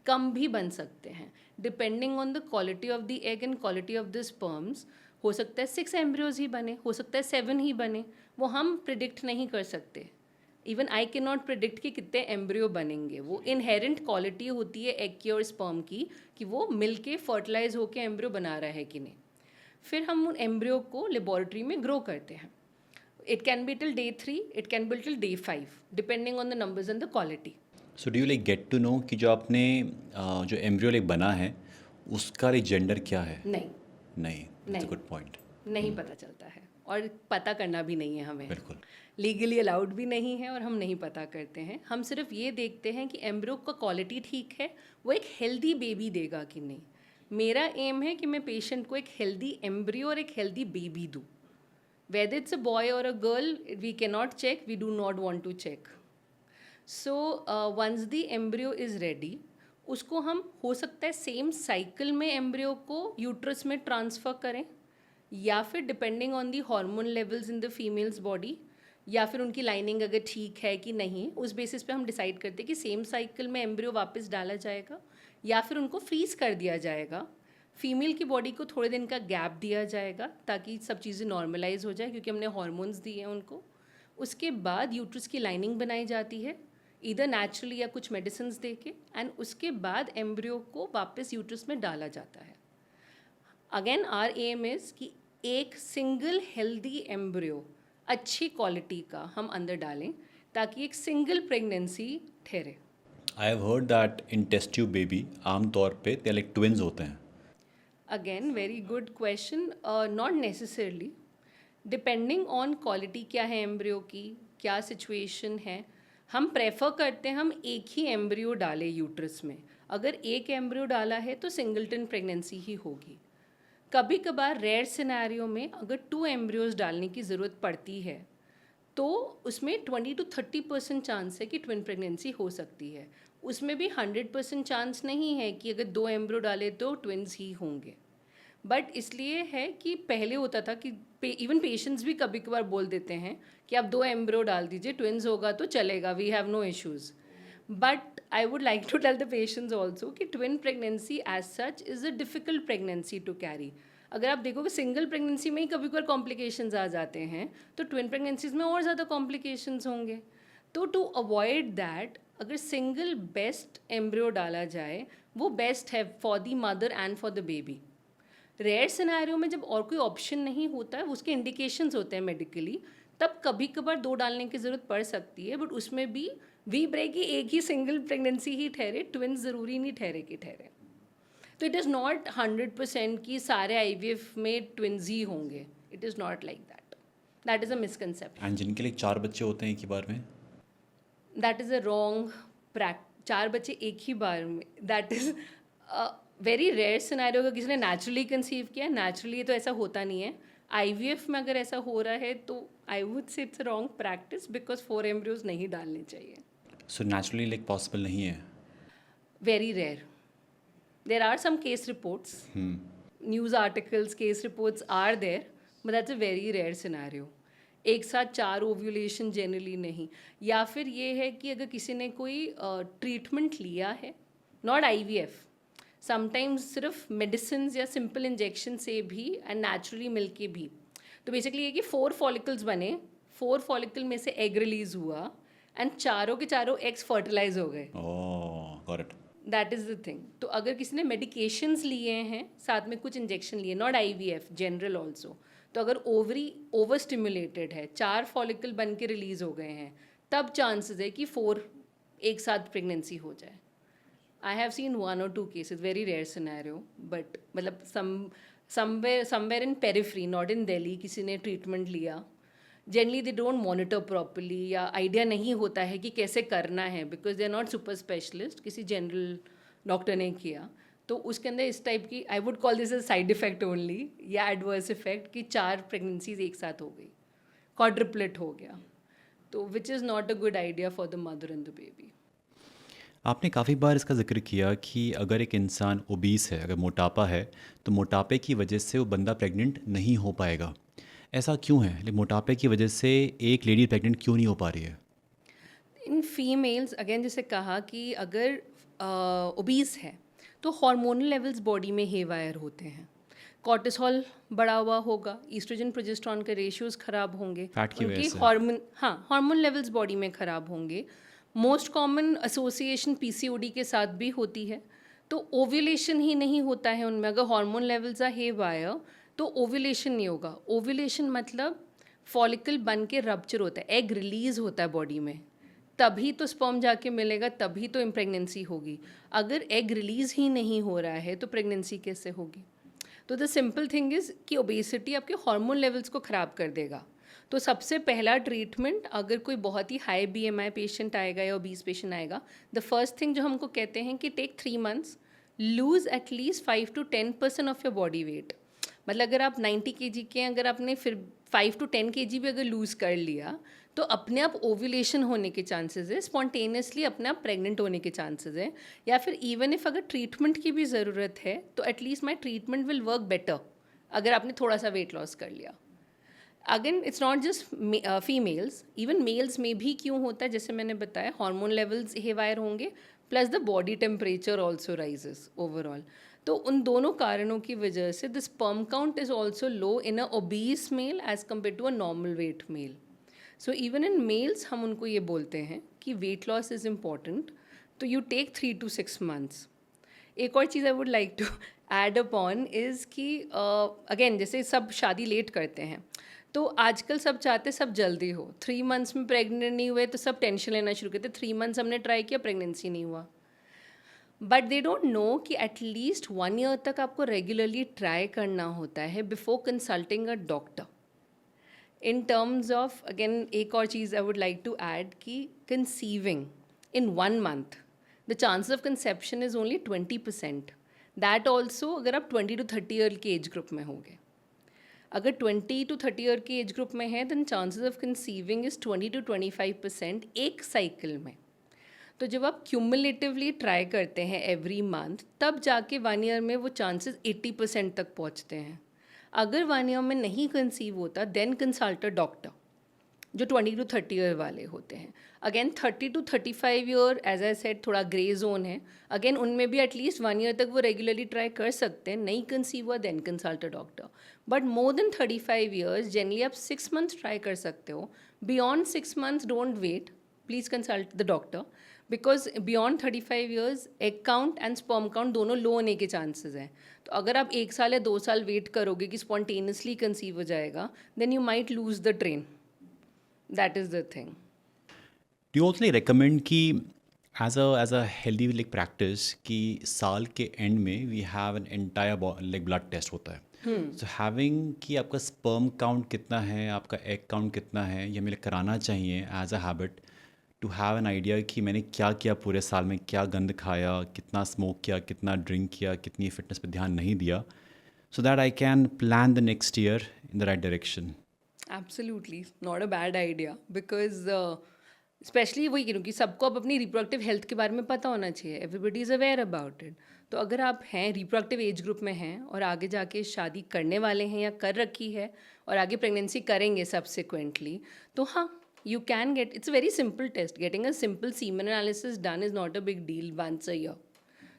कम भी बन सकते हैं depending on the quality of the egg and quality of the sperms. हो सकता है 6 एम्ब्रियोज ही बने, हो सकता है 7 ही बने, वो हम प्रिडिक्ट नहीं कर सकते। Even I can not predict कि कितने एम्ब्रियो बनेंगे। वो इनहेरेंट क्वालिटी होती है एग की और स्पर्म की कि वो मिल के फर्टिलाइज होकर एम्ब्रियो बना रहा है कि नहीं। फिर हम उन एम्ब्रियो को लेबोरेटरी में ग्रो करते हैं। It can be till day 3, it can be till day 5 depending on the numbers and the quality. So do you like get to know कि जो आपने जो एम्ब्रियो लाइक बना है उसका जेंडर क्या है? नहीं, नहीं, इट्स अ नहीं। Good point. नहीं पता चलता है और पता करना भी नहीं है हमें। बिल्कुल, लीगली अलाउड भी नहीं है और हम नहीं पता करते हैं। हम सिर्फ ये देखते हैं कि एम्ब्रियो का क्वालिटी ठीक है, वो एक हेल्दी बेबी देगा कि नहीं। मेरा एम है कि मैं पेशेंट को एक हेल्दी एम्ब्रियो और एक हेल्दी बेबी दूँ। Whether it's a boy or a girl, we can not check, we do not want to check. So once the embryo is ready, उसको हम हो सकता है सेम साइकिल में एम्ब्रियो को यूट्रस में ट्रांसफ़र करें, या फिर depending on the hormone levels in the females body, या फिर उनकी लाइनिंग अगर ठीक है कि नहीं, उस बेसिस पे हम डिसाइड करते हैं कि सेम साइकिल में एम्ब्रियो वापस डाला जाएगा या फिर उनको फ्रीज कर दिया जाएगा। फीमेल की बॉडी को थोड़े दिन का गैप दिया जाएगा ताकि सब चीज़ें नॉर्मलाइज हो जाए, क्योंकि हमने हॉर्मोन्स दिए हैं उनको। उसके बाद यूट्रस की लाइनिंग बनाई जाती है इधर नेचुरली या कुछ मेडिसिन दे के, एंड उसके बाद एम्ब्रियो को वापस यूट्रस में डाला जाता है। अगेन आर एम इज़ कि एक सिंगल हेल्दी एम्ब्रियो अच्छी क्वालिटी का हम अंदर डालें ताकि एक सिंगल प्रेगनेंसी ठहरे। I have heard that in test tube baby आमतौर पे दे लाइक ट्विन्स होते हैं। Again very good question, not necessarily, depending on quality क्या है एम्ब्रियो की, क्या सिचुएशन है। हम प्रेफर करते हैं हम एक ही एम्ब्रियो डालें यूट्रस में। अगर एक एम्ब्रियो डाला है तो सिंगलटन प्रेगनेंसी ही होगी। कभी कभार रेयर सिनेरियो में अगर 2 एम्ब्रियोज डालने की ज़रूरत पड़ती है तो उसमें 20 to 30% चांस है कि ट्विन प्रेगनेंसी हो सकती है। उसमें भी 100% चांस नहीं है कि अगर 2 एम्ब्रियो डाले तो ट्विन्स ही होंगे। बट इसलिए है कि पहले होता था कि इवन पेशेंट्स भी कभी कभार बोल देते हैं कि आप 2 एम्ब्रियो डाल दीजिए, ट्विन्स होगा तो चलेगा, we have no issues. But I would like to tell the patients also कि twin pregnancy as such is a difficult pregnancy to carry. अगर आप देखो कि सिंगल प्रेगनेंसी में ही कभी कभार कॉम्प्लिकेशंस आ जाते हैं तो ट्विन प्रेगनेंसीज में और ज़्यादा कॉम्प्लिकेशंस होंगे। तो टू अवॉइड दैट, अगर सिंगल बेस्ट एम्ब्रियो डाला जाए वो बेस्ट है for the mother and for the baby. Rare scenario में जब और कोई ऑप्शन नहीं होता है, उसके इंडिकेशंस होते हैं मेडिकली, तब कभी कभार 2 डालने की ज़रूरत पड़ सकती है। बट उसमें भी वी ब्रेक कि एक ही सिंगल प्रेगनेंसी ही ठहरे, ट्विन्स ज़रूरी नहीं ठहरे कि ठहरे। तो इट इज़ नॉट 100% कि सारे IVF में ट्विन्स ही होंगे। It is not like that, that is a misconception. And जिनके लिए 4 बच्चे होते हैं एक ही बार में, दैट इज़ अ रॉन्ग 4 बच्चे एक ही बार में, that is very rare scenario अगर किसी ने नेचुरली कंसीव किया, नेचुरली तो ऐसा होता नहीं है। आईवीएफ में अगर ऐसा हो रहा है तो I would say it's wrong practice, because 4 embryos नहीं डालने चाहिए। सो नेचुरली लाइक पॉसिबल नहीं है। Very rare, there are some case reports, news articles, case reports are there, but that's a very rare scenario. एक साथ 4 ओव्यूलेशन जनरली नहीं। या फिर ये है कि अगर किसी ने कोई ट्रीटमेंट लिया है, नॉट आईवीएफ, समटाइम्स सिर्फ मेडिसिन या सिंपल इंजेक्शन से भी एंड नेचुरली मिल के भी, तो बेसिकली ये कि 4 फॉलिकल्स बने, 4 फॉलिकल में से एग रिलीज हुआ एंड चारों के चारों एग्स फर्टिलाइज हो गए। Oh got it. That is the thing. तो अगर किसी ने मेडिकेशंस लिए हैं, साथ में कुछ इंजेक्शन लिए, नॉट आईवीएफ, जनरल ऑल्सो, तो अगर ओवरी ओवर स्टिमुलेटेड है, 4 फॉलिकल बन के रिलीज हो गए हैं, तब चांसेस है कि 4 एक साथ प्रेगनेंसी हो जाए। I have seen 1 or 2 cases, very rare scenario, but मतलब somewhere in periphery, not in Delhi, किसी ने ट्रीटमेंट लिया। Generally they don't monitor properly, या आइडिया नहीं होता है कि कैसे करना है, because they are not super specialist, किसी जनरल डॉक्टर ने किया। तो उसके अंदर इस टाइप की, I would call this a side effect only, या एडवर्स इफेक्ट, कि 4 प्रेगनेंसीज एक साथ हो गई, क्वाड्रिपलेट हो गया, तो which is not a good idea for the mother and the baby. आपने काफ़ी बार इसका ज़िक्र किया कि अगर एक इंसान ओबीस है, अगर मोटापा है, तो मोटापे की वजह से वो बंदा प्रेग्नेंट नहीं हो पाएगा। ऐसा क्यों है? लेकिन मोटापे की वजह से एक लेडी प्रेग्नेंट क्यों नहीं हो पा रही है? इन फीमेल्स अगेन, जैसे कहा कि अगर ओबीस है तो हार्मोनल लेवल्स बॉडी में हेवायर होते हैं, कॉर्टिसोल बढ़ा हुआ होगा, ईस्ट्रोजन प्रोजेस्टेरॉन के रेशियोज खराब होंगे, फैट की वजह उनकी से। हार्मोन लेवल्स बॉडी में खराब होंगे। मोस्ट कॉमन एसोसिएशन पीसीओडी के साथ भी होती है। तो ओव्यूलेशन ही नहीं होता है उनमें, अगर हार्मोन लेवल्स आर हेवायर तो ओव्यूलेशन नहीं होगा। ओव्यूलेशन मतलब फॉलिकल बन के रप्चर होता है, एग रिलीज होता है बॉडी में, तभी तो स्पर्म जाके मिलेगा, तभी तो प्रेगनेंसी होगी। अगर एग रिलीज ही नहीं हो रहा है तो प्रेगनेंसी कैसे होगी? तो द सिंपल थिंग इज़ कि ओबेसिटी आपके हार्मोन लेवल्स को ख़राब कर देगा। तो सबसे पहला ट्रीटमेंट, अगर कोई बहुत ही हाई बीएमआई पेशेंट आएगा या ओबीस पेशेंट आएगा, द फर्स्ट थिंग जो हमको कहते हैं कि take 3 months, lose at least 5 to 10% of your body weight. मतलब अगर आप 90 kg के हैं, अगर आपने फिर 5 to 10 kg भी अगर लूज़ कर लिया, तो अपने आप ओव्यूलेशन होने के चांसेस है, स्पॉन्टेनियसली अपने आप प्रेग्नेंट होने के चांसेस है। या फिर इवन इफ अगर ट्रीटमेंट की भी ज़रूरत है तो at least my treatment will work better अगर आपने थोड़ा सा वेट लॉस कर लिया। Again it's not just females, even males में भी क्यों होता है, जैसे मैंने बताया, हार्मोन लेवल्स हेवायर होंगे, plus the body temperature also rises overall. तो उन दोनों कारणों की वजह से the sperm count is also low in a obese male as compare to a normal weight male. So even in males हम उनको ये बोलते हैं कि वेट लॉस इज़ इम्पॉर्टेंट, तो यू टेक 3 to 6 months। एक और चीज़ I would like to add upon is कि अगेन जैसे सब शादी लेट करते हैं, तो आजकल सब चाहते सब जल्दी हो। 3 months में प्रेग्नेंट नहीं हुए तो सब टेंशन लेना शुरू करते, 3 months हमने ट्राई किया, प्रेगनेंसी नहीं हुआ। बट दे डोंट नो कि एटलीस्ट 1 year तक आपको रेगुलरली ट्राई करना होता है before consulting a doctor. In terms of, again एक और चीज़ I would like to add कि conceiving in 1 month the chance of conception is only 20%। That also अगर आप 20 to 30 ईयर के एज ग्रुप में होंगे। अगर 20 to 30 ईयर के एज ग्रुप में है then chances of conceiving is 20 to 25% एक साइकिल में। तो जब आप क्यूमुलेटिवली ट्राई करते हैं एवरी मंथ, तब जाके 1 year में वो चांसेस 80% तक पहुंचते हैं। अगर 1 year में नहीं कंसीव होता देन कंसल्ट अ डॉक्टर, जो 20 to 30 ईयर वाले होते हैं। Again 30 to 35 year age I said थोड़ा ग्रे जोन है, अगेन उनमें भी एटलीस्ट 1 year तक वो रेगुलरली ट्राई कर सकते हैं, नहीं कंसीव हुआ then consult a doctor. But more than 35 years generally आप 6 months ट्राई कर सकते हो। Beyond 6 months don't wait, please consult the doctor, because beyond 35 years egg count and sperm count दोनों लो होने के चांसेस हैं। तो अगर आप 1 साल या 2 साल वेट करोगे कि स्पॉन्टेनियसली कंसीव हो जाएगा, then you might lose the train. That is the thing. Do you also recommend कि as a healthy like practice कि साल के एंड में we have an entire like blood test होता है, सो हैविंग कि आपका स्पर्म काउंट कितना है, आपका एग काउंट कितना है, ये हमें कराना चाहिए as a habit to have an idea कि मैंने क्या किया पूरे साल में, क्या गंद खाया, कितना स्मोक किया, कितना ड्रिंक किया, कितनी फिटनेस पे ध्यान नहीं दिया, so that I can plan the next year in the right direction. Absolutely not a bad idea because specially वही करूँ कि सबको अब अपनी रिप्रोडक्टिव हेल्थ के बारे में पता होना चाहिए, everybody is aware about it. तो अगर आप हैं रिप्रोडक्टिव एज ग्रुप में हैं और आगे जाके शादी करने वाले हैं या कर रखी है और आगे प्रेगनेंसी करेंगे सब्सिक्वेंटली, तो हाँ, you can get, it's a very simple test. Getting a simple semen analysis done is not a big deal once a year.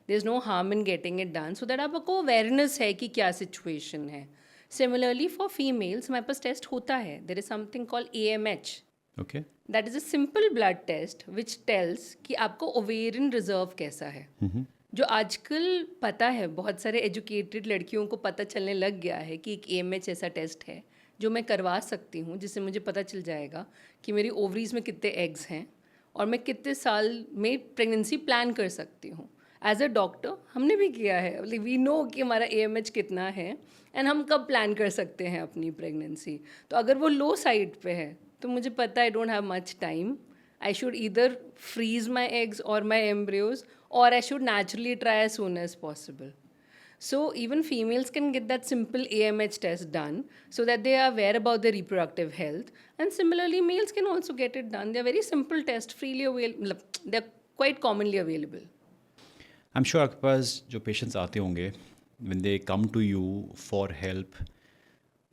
There is no harm in getting it done so that आपको अवेयरनेस है कि क्या सिचुएशन है. सिमिलरली फॉर फीमेल्स हमारे पास टेस्ट होता है. There is something called AMH. Okay. That is a simple blood test which tells कि आपको ओवेरियन रिजर्व कैसा है. जो आजकल पता है, बहुत सारे एजुकेटेड लड़कियों को पता चलने लग गया है कि एक AMH ऐसा टेस्ट है जो मैं करवा सकती हूँ, जिससे मुझे पता चल जाएगा कि मेरी ओवरीज में कितने एग्स हैं और मैं कितने साल में प्रेगनेंसी प्लान कर सकती हूँ. एज अ डॉक्टर हमने भी किया है, वी नो कि हमारा AMH कितना है एंड हम कब प्लान कर सकते हैं अपनी प्रेगनेंसी. तो अगर वो लो साइड पे है तो मुझे पता है I don't have much time. I should either freeze my eggs or my embryos, or I should naturally try as soon as possible. So even females can get that simple AMH test done so that they are aware about their reproductive health. And similarly, males can also get it done. They are very simple tests, freely available. They are quite commonly available. I'm sure आपके पास जो patients आते होंगे, when they come to you for help,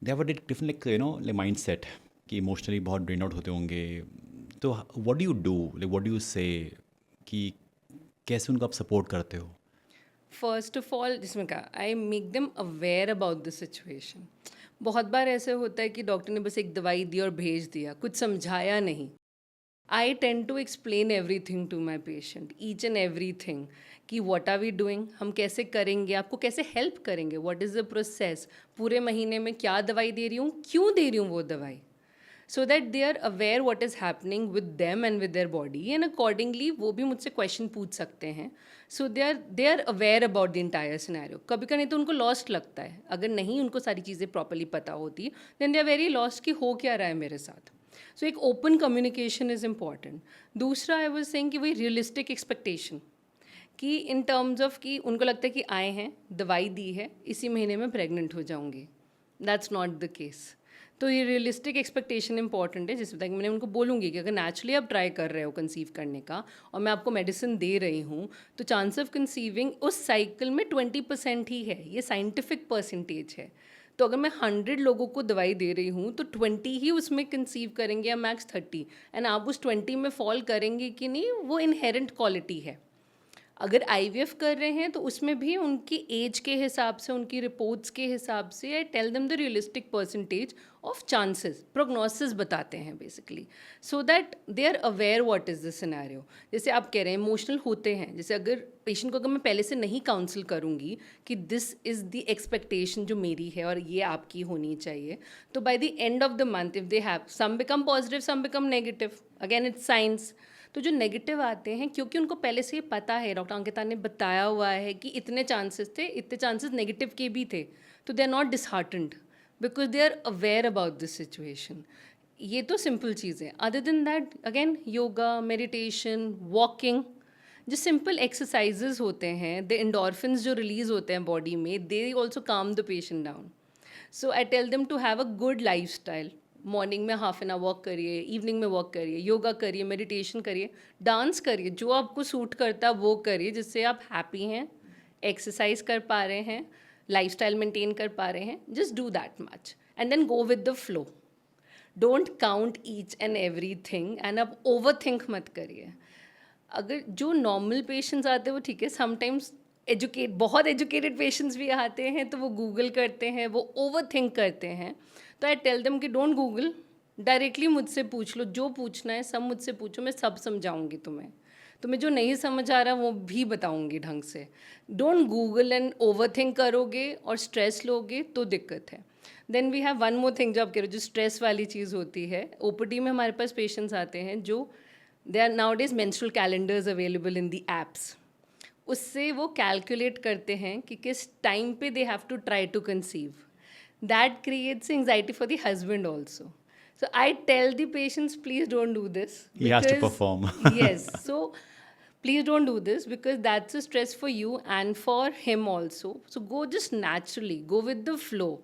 they have a different like mindset कि emotionally बहुत drained out होते होंगे. तो what do you do? Like what do you say कि कैसे उनको आप सपोर्ट करते हो? फर्स्ट ऑफ ऑल जिसमें कहा, I make them aware about the situation. बहुत बार ऐसे होता है कि डॉक्टर ने बस एक दवाई दी और भेज दिया, कुछ समझाया नहीं. I tend to explain everything to my patient, each and everything, कि व्हाट आर वी डूइंग, हम कैसे करेंगे, आपको कैसे हेल्प करेंगे, व्हाट इज़ द प्रोसेस, पूरे महीने में क्या दवाई दे रही हूँ, क्यों दे रही हूँ वो दवाई. So that they are aware what is happening with them and with their body and accordingly वो भी मुझसे क्वेश्चन पूछ सकते हैं. So they are aware about the entire scenario. कभी कभी तो उनको लॉस्ट लगता है, अगर नहीं उनको सारी चीज़ें प्रॉपरली पता होती then they are very lost कि हो क्या रहा है मेरे साथ. सो एक ओपन कम्युनिकेशन इज़ इम्पॉर्टेंट. दूसरा आई वाज सेइंग कि वही रियलिस्टिक एक्सपेक्टेशन, कि इन टर्म्स ऑफ कि उनको लगता है कि आए हैं, दवाई दी है, इसी महीने में प्रेग्नेंट हो जाऊंगी. That's not the case. तो ये रियलिस्टिक एक्सपेक्टेशन इंपॉर्टेंट है. जिसमें मैंने उनको बोलूँगी कि अगर नेचुरली आप ट्राई कर रहे हो कंसीव करने का और मैं आपको मेडिसिन दे रही हूँ, तो चांस ऑफ कंसीविंग उस साइकिल में 20% ही है. ये साइंटिफिक परसेंटेज है. तो अगर मैं 100 लोगों को दवाई दे रही हूँ तो 20 ही उसमें कंसीव करेंगे या मैक्स 30, एंड आप उस 20 में फॉल करेंगे कि नहीं, वो इनहेरेंट क्वालिटी है. अगर IVF कर रहे हैं तो उसमें भी उनकी एज के हिसाब से, उनकी रिपोर्ट्स के हिसाब से I tell them the realistic percentage of chances, prognosis बताते हैं basically, so that they are aware what is the scenario. जैसे आप कह रहे हैं इमोशनल होते हैं, जैसे अगर पेशेंट को अगर मैं पहले से नहीं काउंसिल करूँगी कि दिस इज़ द एक्सपेक्टेशन जो मेरी है और ये आपकी होनी चाहिए, तो by the end of the month if they have some become positive, some become negative, again it's science. तो जो नेगेटिव आते हैं, क्योंकि उनको पहले से ये पता है, डॉक्टर अंकिता ने बताया हुआ है कि इतने चांसेस थे, इतने चांसेस नेगेटिव के भी थे, तो they are not disheartened because they are aware about this situation. ये तो सिंपल चीज़ है. Other than that again yoga, meditation, walking, जो सिंपल एक्सरसाइजेज होते हैं, द एंडोर्फिन्स जो रिलीज होते हैं बॉडी में, they also calm the patient down. So I tell them to have a good lifestyle. Morning में हाफ एन आवर वॉक करिए, इवनिंग में वॉक करिए, योगा करिए, मेडिटेशन करिए, डांस करिए, जो आपको सूट करता है वो करिए, जिससे आप हैप्पी हैं, एक्सरसाइज कर पा रहे हैं, लाइफस्टाइल मेंटेन कर पा रहे हैं. Just do that much and then go with the flow. Don't count each and every thing and अब ओवर थिंक मत करिए. अगर जो नॉर्मल पेशेंट्स आते हैं वो ठीक है, समटाइम्स बहुत एजुकेटेड पेशेंट्स भी आते हैं तो वो गूगल करते हैं, वो ओवर थिंक करते हैं. तो आई टेल देम कि डोंट गूगल, डायरेक्टली मुझसे पूछ लो, जो पूछना है सब मुझसे पूछो, मैं सब समझाऊंगी तुम्हें जो नहीं समझ आ रहा वो भी बताऊंगी ढंग से. Don't Google and overthink करोगे और स्ट्रेस लोगे तो दिक्कत है. Then we have one more thing जो आप कह रहे हो, जो स्ट्रेस वाली चीज़ होती है. OPD में हमारे पास पेशेंट्स आते हैं जो they are nowadays menstrual calendars available in the apps. उससे वो कैलकुलेट करते हैं कि किस टाइम पे they have to try to conceive. That creates anxiety for the husband also. So I tell the patients, please don't do this. He has to because- perform. Yes. So please don't do this because that's a stress for you and for him also. So go just naturally, go with the flow.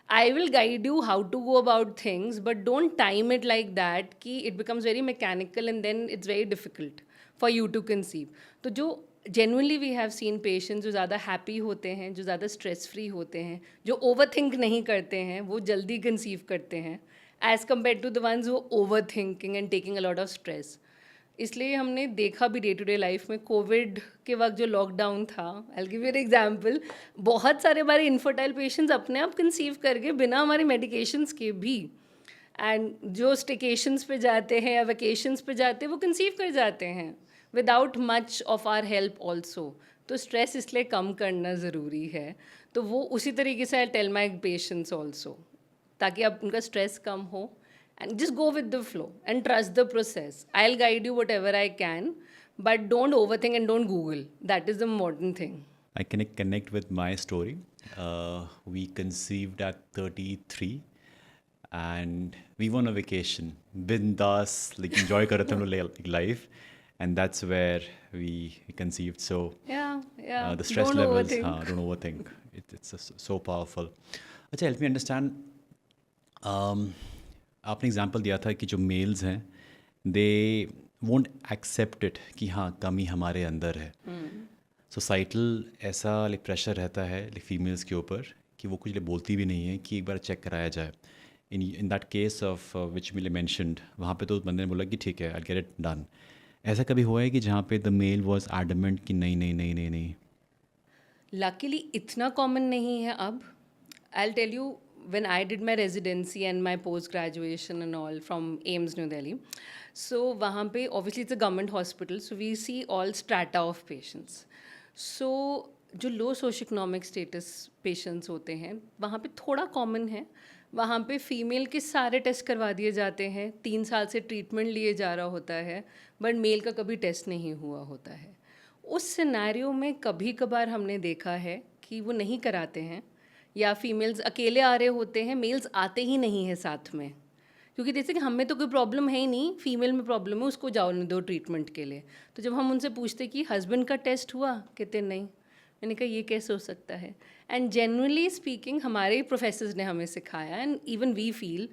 I will guide you how to go about things, but don't time it like that कि it becomes very mechanical and then it's very difficult for you to conceive. तो जो genuinely we have seen patients जो ज़्यादा happy होते हैं, जो ज़्यादा stress free होते हैं, जो overthink नहीं करते हैं, वो जल्दी conceive करते हैं as compared to the ones who are overthinking and taking a lot of stress. इसलिए हमने देखा भी डे टू डे लाइफ में कोविड के वक्त जो लॉकडाउन था, आई गिव यू एन एग्जांपल, बहुत सारे हमारे इनफर्टाइल पेशेंट्स अपने आप कंसीव करके बिना हमारे मेडिकेशंस के भी, एंड जो स्टेकेशंस पे जाते हैं या वेकेशंस पे जाते हैं वो कंसीव कर जाते हैं without much of our help also. तो स्ट्रेस इसलिए कम करना ज़रूरी है. तो वो उसी तरीके से I tell my patients also, ताकि अब उनका स्ट्रेस कम हो. And just go with the flow and trust the process. I'll guide you whatever I can, but don't overthink and don't Google. That is the modern thing. I can connect with my story. We conceived at 33 and we went on a vacation. Bindas, like enjoy kar rahe थे like life, and that's where we conceived. So Yeah. the stress Don't levels, overthink. don't overthink. It's so powerful. अच्छा, help me understand. आपने एग्जांपल दिया था कि जो मेल्स हैं दे वोंट एक्सेप्ट इट कि हाँ कमी हमारे अंदर है. सोसाइटल ऐसा लाइक प्रेशर रहता है लाइक फीमेल्स के ऊपर कि वो कुछ बोलती भी नहीं है कि एक बार चेक कराया जाए. In that case of which मिले मैंशनड, वहाँ पे तो बंदे ने बोला कि ठीक है आई गेट इट डन. ऐसा कभी हुआ है कि जहाँ पे द मेल वॉज एडमेंट कि नहीं नहीं नहीं नहीं नहीं? Luckily, इतना कॉमन नहीं है अब. I'll tell you, when I did my residency and my post graduation and all from AIIMS New Delhi, so वहाँ पे obviously it's a government hospital, so we see all strata of patients. So जो लो सोशो इकोनॉमिक स्टेटस पेशेंट्स होते हैं वहाँ पे थोड़ा कॉमन है. वहाँ पे फीमेल के सारे टेस्ट करवा दिए जाते हैं, 3 साल से ट्रीटमेंट लिए जा रहा होता है, बट मेल का कभी टेस्ट नहीं हुआ होता है. उस सिनेरियो में कभी कभार हमने देखा है कि वो नहीं कराते हैं, या फीमेल्स अकेले आ रहे होते हैं, मेल्स आते ही नहीं है साथ में, क्योंकि जैसे कि हमें तो कोई प्रॉब्लम है ही नहीं, फीमेल में प्रॉब्लम है, उसको जाओ दो ट्रीटमेंट के लिए. तो जब हम उनसे पूछते कि हस्बैंड का टेस्ट हुआ, कहते नहीं. मैंने कहा ये कैसे हो सकता है. एंड जनरली स्पीकिंग हमारे प्रोफेसर्स ने हमें सिखाया, and even we feel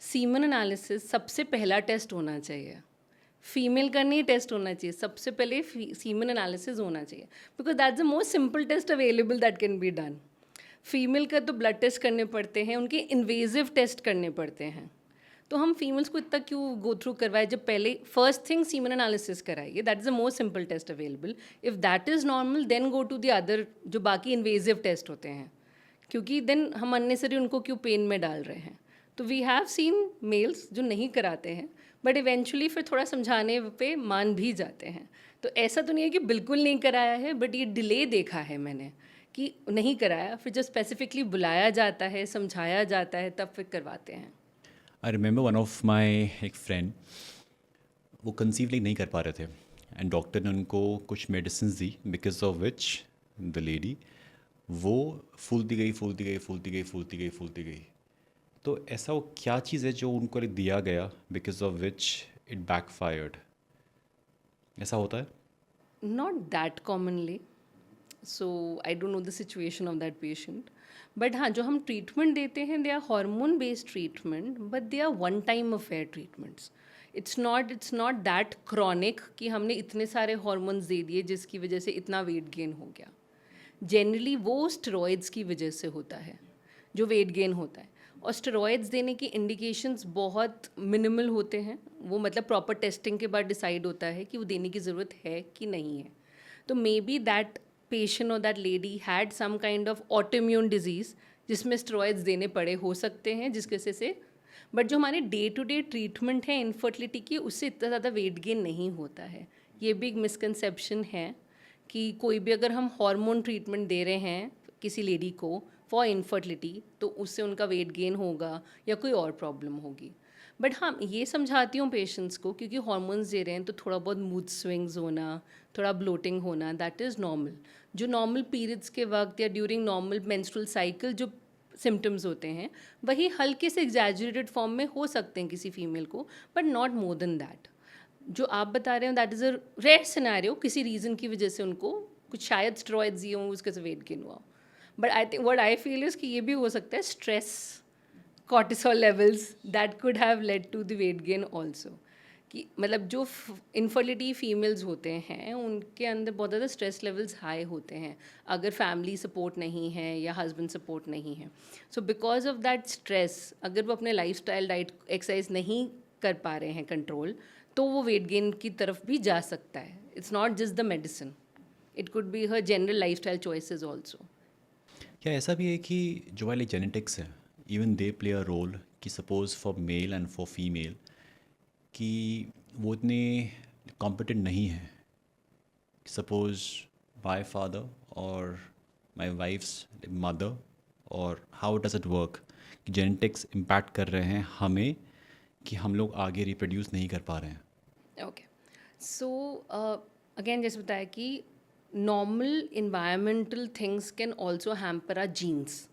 semen analysis सबसे पहला टेस्ट होना चाहिए. फीमेल का नहीं टेस्ट होना चाहिए, सबसे पहले सीमन एनालिसिस होना चाहिए, because that's the most simple test available that can be done. Female का तो ब्लड टेस्ट करने पड़ते हैं, उनके इन्वेजिव टेस्ट करने पड़ते हैं. तो हम फीमेल्स को इतना क्यों गो थ्रू करवाए, जब पहले फर्स्ट थिंग सीमन एनालिसिस कराइए. That is the most simple test available. If that is normal then go to the other जो बाकी इन्वेजिव टेस्ट होते हैं, क्योंकि देन हम अननेसरी उनको क्यों पेन में डाल रहे हैं. तो वी हैव सीन मेल्स जो नहीं कराते हैं, बट इवेंचुअली फिर थोड़ा समझाने पे मान भी जाते हैं. तो ऐसा तो नहीं है कि बिल्कुल नहीं कराया है, बट ये डिले देखा है मैंने कि नहीं कराया, फिर जब स्पेसिफिकली बुलाया जाता है, समझाया जाता है, तब फिर करवाते हैं. आई रिमेंबर वन ऑफ माई एक फ्रेंड, वो कंसीव नहीं कर पा रहे थे एंड डॉक्टर ने उनको कुछ medicine the because of which the lady वो फूलती गई. तो ऐसा वो क्या चीज़ है जो उनको दिया गया because of which it backfired? ऐसा होता है? Not that commonly, so I don't know the situation of that patient. But हाँ, जो हम ट्रीटमेंट देते हैं they are hormone based treatment, but they are one time affair treatments. It's not that chronic कि हमने इतने सारे हार्मोन्स दे दिए जिसकी वजह से इतना वेट गेन हो गया. जनरली वो स्टेरॉइड्स की वजह से होता है जो वेट गेन होता है, और स्टेरॉइड्स देने की इंडिकेशंस बहुत मिनिमल होते हैं. वो मतलब प्रॉपर टेस्टिंग के बाद डिसाइड होता है कि वो देने की ज़रूरत है कि नहीं है. तो मे बी दैट पेशेंट और that lady had some kind of autoimmune disease जिसमें स्टेरॉइड्स देने पड़े हो सकते हैं, जिसकी वजह से. बट जो हमारे डे टू डे ट्रीटमेंट है इनफर्टिलिटी की, उससे इतना ज़्यादा वेट गेन नहीं होता है. ये भी एक मिसकंसेप्शन है कि कोई भी अगर हम हार्मोन ट्रीटमेंट दे रहे हैं किसी लेडी को फॉर इनफर्टिलिटी, तो उससे उनका वेट गेन होगा या कोई और प्रॉब्लम होगी. बट हाँ, ये समझाती हूँ पेशेंट्स को, क्योंकि हार्मोन्स दे रहे हैं तो थोड़ा बहुत मूड स्विंग्स होना, थोड़ा ब्लोटिंग होना, दैट इज़ नॉर्मल. जो नॉर्मल पीरियड्स के वक्त या ड्यूरिंग नॉर्मल मेंस्ट्रुअल साइकिल जो सिम्टम्स होते हैं वही हल्के से एग्जैजरेटेड फॉर्म में हो सकते हैं किसी फीमेल को, but not more than that. जो आप बता रहे हो that is a rare scenario, किसी रीज़न की वजह से उनको कुछ शायद स्टेरॉइड्स दिए हों, उसके से वेट गेन हुआ। But I think what I feel is कि ये भी हो सकता है stress, cortisol levels that could have led to the weight gain also. कि मतलब जो इनफर्टिलिटी फीमेल्स होते हैं उनके अंदर बहुत ज़्यादा स्ट्रेस लेवल्स हाई होते हैं अगर फैमिली सपोर्ट नहीं है या हस्बैंड सपोर्ट नहीं है। So because of that stress अगर वो अपने लाइफस्टाइल, डाइट, एक्सरसाइज नहीं कर पा रहे हैं कंट्रोल, तो वो वेट गेन की तरफ भी जा सकता है। It's not just the medicine, it could be her general lifestyle choices also. क्या ऐसा भी है कि जो वाले जेनेटिक्स है even they play a role, कि suppose for male and for female कि वो इतने कॉम्पिटेंट नहीं है। सपोज माई फादर और माई वाइफ्स मदर, और हाउ डज इट वर्क कि जेनेटिक्स इम्पैक्ट कर रहे हैं हमें कि हम लोग आगे रिप्रोड्यूस नहीं कर पा रहे हैं। ओके, सो अगेन जैसे बताया कि normal environmental things can also hamper our genes.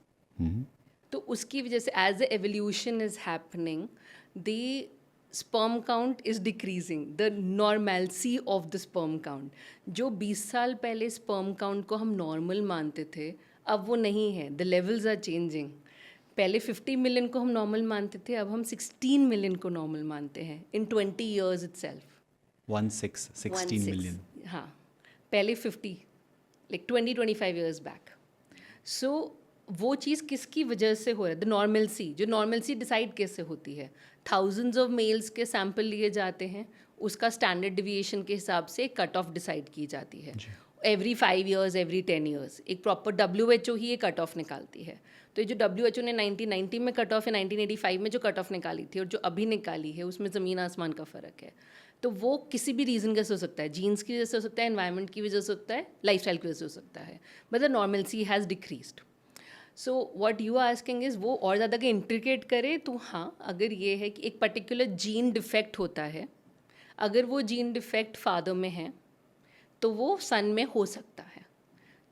तो उसकी वजह से as the evolution is happening the sperm count is decreasing, the normalcy of the sperm count. जो 20 साल पहले स्पर्म काउंट को हम नॉर्मल मानते थे अब वो नहीं है, द लेवल्स आर चेंजिंग। पहले 50 मिलियन को हम नॉर्मल मानते थे, अब हम 16 मिलियन को नॉर्मल मानते हैं इन 20 ईयर्स इटसेल्फ। 16 मिलियन। हाँ, पहले 50, लाइक 20-25 ईयर्स बैक। सो वो चीज़ किसकी वजह से हो रहा है? The normalcy. जो नॉर्मलसी डिसाइड कैसे होती है? थाउजेंड्स ऑफ मेल्स के सैंपल लिए जाते हैं, उसका स्टैंडर्ड डिविएशन के हिसाब से कट ऑफ डिसाइड की जाती है। एवरी 5 ईयर्स, एवरी 10 ईयर्स एक प्रॉपर WHO ही ये कट ऑफ निकालती है। तो ये जो WHO ने 1990 में कट ऑफ या 1985 में जो कट ऑफ निकाली थी और जो अभी निकाली है उसमें ज़मीन आसमान का फ़र्क है। तो वो किसी भी रीज़न का से हो सकता है, जीन्स की वजह से हो सकता है, एनवायरनमेंट की वजह से हो सकता है, लाइफस्टाइल की वजह से हो सकता है, but the normalcy has decreased. So what you are asking is वो और ज़्यादा के इंट्रिकेट करे तो हाँ, अगर ये है कि एक पर्टिकुलर जीन डिफेक्ट होता है, अगर वो जीन डिफेक्ट फादर में है तो वो सन में हो सकता है,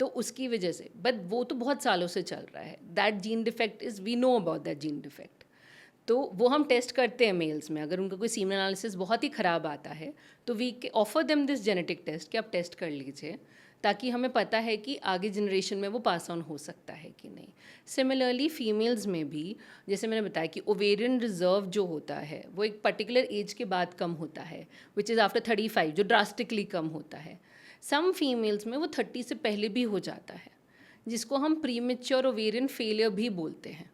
तो उसकी वजह से। बट वो तो बहुत सालों से चल रहा है, that gene defect is, we know about that gene defect. तो वो हम टेस्ट करते हैं मेल्स में, अगर उनका कोई सीमन एनालिसिस बहुत ही ख़राब आता है तो we offer them this genetic test कि आप टेस्ट कर लीजिए, ताकि हमें पता है कि आगे जनरेशन में वो पास ऑन हो सकता है कि नहीं। सिमिलरली फीमेल्स में भी जैसे मैंने बताया कि ओवेरियन रिजर्व जो होता है वो एक पर्टिकुलर एज के बाद कम होता है, विच इज़ आफ्टर 35, जो ड्रास्टिकली कम होता है। सम फीमेल्स में वो 30 से पहले भी हो जाता है, जिसको हम प्रीमेच्योर ओवेरियन फेलियर भी बोलते हैं।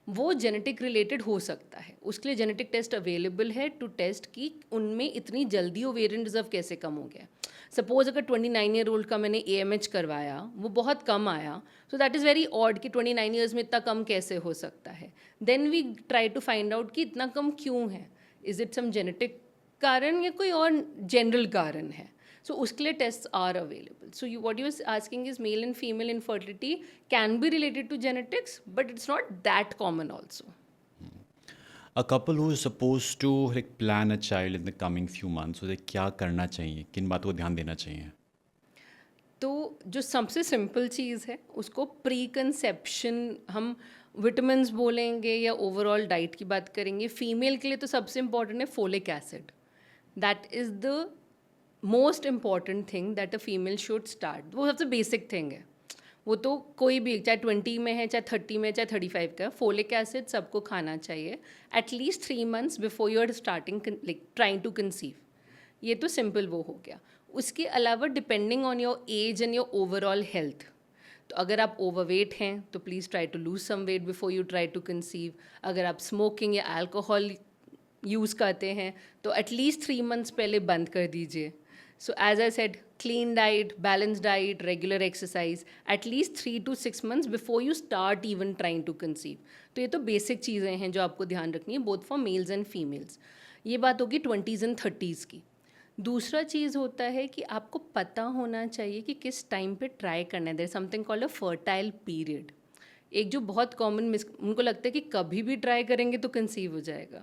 वो जेनेटिक रिलेटेड हो सकता है, उसके लिए जेनेटिक टेस्ट अवेलेबल है टू टेस्ट कि उनमें इतनी जल्दी ओवेरियन रिजर्व कैसे कम हो गया। सपोज अगर 29 ईयर ओल्ड का मैंने AMH करवाया, वो बहुत कम आया, so that is very odd कि 29 ईयर्स में इतना कम कैसे हो सकता है। Then we try to find out कि इतना कम क्यों है, इज़ इट सम जेनेटिक कारण या कोई और जनरल कारण है। So उसके लिए tests are available. So what you are asking is male and female infertility can be related to genetics, but it's not that common also. A couple who is supposed to like plan a child in the coming few months, उसे क्या करना चाहिए, किन बातों को ध्यान देना चाहिए? तो जो सबसे सिंपल चीज़ है उसको प्री कंसेप्शन हम विटामिन्स बोलेंगे या ओवरऑल डाइट की बात करेंगे। फीमेल के लिए तो सबसे इम्पॉर्टेंट है folic acid, that is the most important thing that a female should start. वो सबसे बेसिक थिंग है, वो तो कोई भी चाहे 20 में है, चाहे 30 में, चाहे 35 का, फोलिक एसिड सबको खाना चाहिए at least 3 months before you are starting like trying to conceive. ये तो सिंपल वो हो गया। उसके अलावा depending on your age and your overall health, तो अगर आप ओवरवेट हैं तो please try to lose some weight before you try to conceive. अगर आप स्मोकिंग या अल्कोहल यूज़ करते हैं तो एटलीस्ट 3 मंथ्स पहले बंद कर दीजिए। So as I said, clean diet, balanced diet, regular exercise, at least 3 to 6 months before you start even trying to conceive. तो ये तो बेसिक चीज़ें हैं जो आपको ध्यान रखनी है, both for males and females. ये बात होगी 20s एंड 30s की। दूसरा चीज़ होता है कि आपको पता होना चाहिए कि किस टाइम पे ट्राई करना है। There is something called a fertile period. एक जो बहुत कॉमन उनको लगता है कि कभी भी ट्राई करेंगे तो कंसीव हो जाएगा,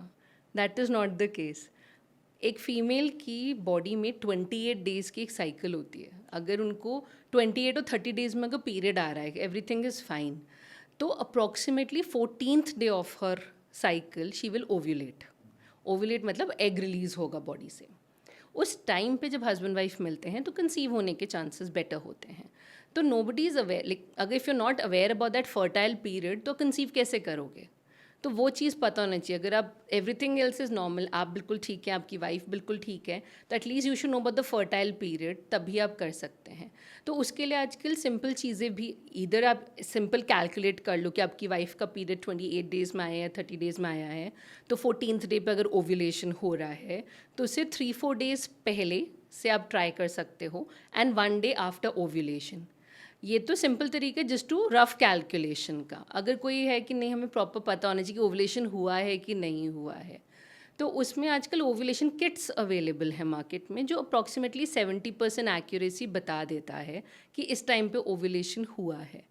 that is not the case. एक फ़ीमेल की बॉडी में 28 डेज़ की एक साइकिल होती है। अगर उनको 28 और 30 डेज़ में अगर पीरियड आ रहा है, एवरीथिंग इज़ फाइन, तो approximately 14th day of her cycle she will ovulate. Ovulate मतलब एग रिलीज होगा बॉडी से. उस टाइम पे जब हस्बैंड वाइफ मिलते हैं तो कंसीव होने के चांसेस बेटर होते हैं. तो नोबडी इज़ अवेयर, लाइक अगर if you not aware about that fertile period तो कंसीव कैसे करोगे. तो वो चीज़ पता होना चाहिए. अगर आप एवरीथिंग एल्स इज़ नॉर्मल, आप बिल्कुल ठीक है, आपकी वाइफ बिल्कुल ठीक है, तो at least you should know about the fertile period, तभी आप कर सकते हैं. तो उसके लिए आजकल सिंपल चीज़ें भी, इधर आप सिंपल कैलकुलेट कर लो कि आपकी वाइफ का पीरियड 28 डेज़ में आया है, 30 डेज़ में आया है, तो 14th डे पे अगर ओव्यूलेशन हो रहा है तो उससे 3-4 डेज़ पहले से आप ट्राई कर सकते हो, एंड 1 डे आफ्टर ओव्यूलेशन. ये तो सिंपल तरीका है जस्ट टू रफ कैलकुलेशन का. अगर कोई है कि नहीं, हमें प्रॉपर पता होना चाहिए कि ओवुलेशन हुआ है कि नहीं हुआ है, तो उसमें आजकल ओवुलेशन किट्स अवेलेबल है मार्केट में, जो अप्रॉक्सीमेटली 70% एक्यूरेसी बता देता है कि इस टाइम पे ओवुलेशन हुआ है.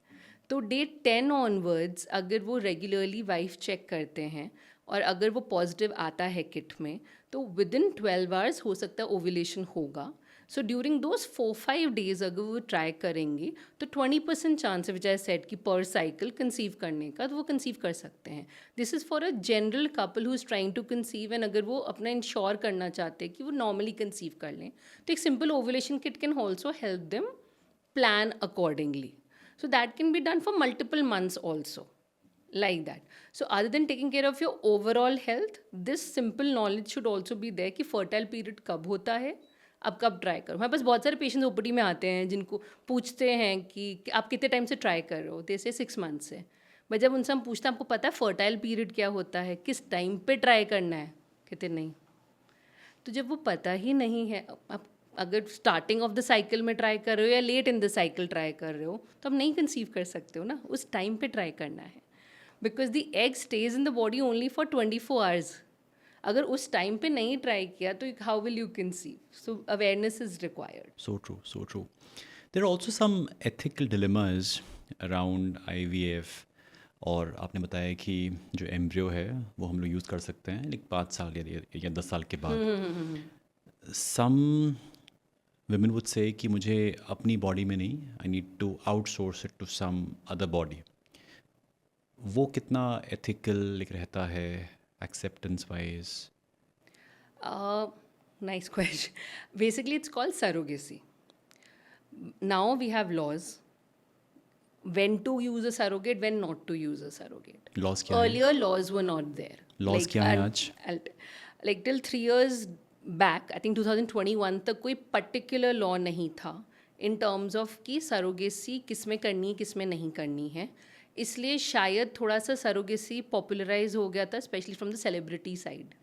तो डे 10 ऑनवर्ड्स अगर वो रेगुलरली वाइफ चेक करते हैं और अगर वो पॉजिटिव आता है किट में, तो विद इन 12 आवर्स हो सकता है ओवुलेशन होगा. सो ड्यूरिंग दोज 4-5 डेज अगर वो ट्राई करेंगे तो 20% चांस है, विच आई सेड, कि पर साइकिल कंसीव करने का, तो वो कंसीव कर सकते हैं. This is for a general couple who is trying to conceive, and अगर वो अपना इंश्योर करना चाहते हैं कि वो नॉर्मली कंसीव कर लें, तो एक simple ovulation kit can also help them plan accordingly. So that can be done for multiple months also, like that. So other than taking care of your overall health, this simple knowledge should also be there कि fertile period कब होता है, अब कब ट्राई करो. हमारे पास बहुत सारे पेशेंट्स ओपीडी में आते हैं जिनको पूछते हैं कि आप कितने टाइम से ट्राई कर रहे हो, जैसे 6 मंथ से. बट जब उनसे हम पूछते हैं आपको पता है फर्टाइल पीरियड क्या होता है, किस टाइम पे ट्राई करना है, कहते नहीं. तो जब वो पता ही नहीं है, आप अगर स्टार्टिंग ऑफ द साइकिल में ट्राई कर रहे हो या late in the cycle try कर रहे हो, तो आप नहीं कंसीव कर सकते हो ना. उस टाइम पे ट्राई करना है, because the egg stage in the body only for 24 hours. अगर उस टाइम पे नहीं ट्राई किया तो how will you conceive. So awareness is required. So true, so true. There are also some ethical dilemmas around IVF. और आपने बताया कि जो एम्ब्रियो है वो हम लोग यूज़ कर सकते हैं लाइक 5 साल या 10 साल के बाद. सम women would say कि मुझे अपनी बॉडी में नहीं, I need to outsource it to some other body. वो कितना एथिकल लाइक रहता है acceptance wise? Nice question. Basically, it's called surrogacy. Now we have laws when to use a surrogate, when not to use a surrogate. Loss क्या है? Earlier, laws were not there. Laws क्या हैं आज? Like till 3 years back, I think 2021 तक कोई particular law नहीं था in terms of कि surrogacy किस में करनी है, किस में नहीं करनी है. इसलिए शायद थोड़ा सा surrogacy popularize हो गया था, especially from the celebrity side.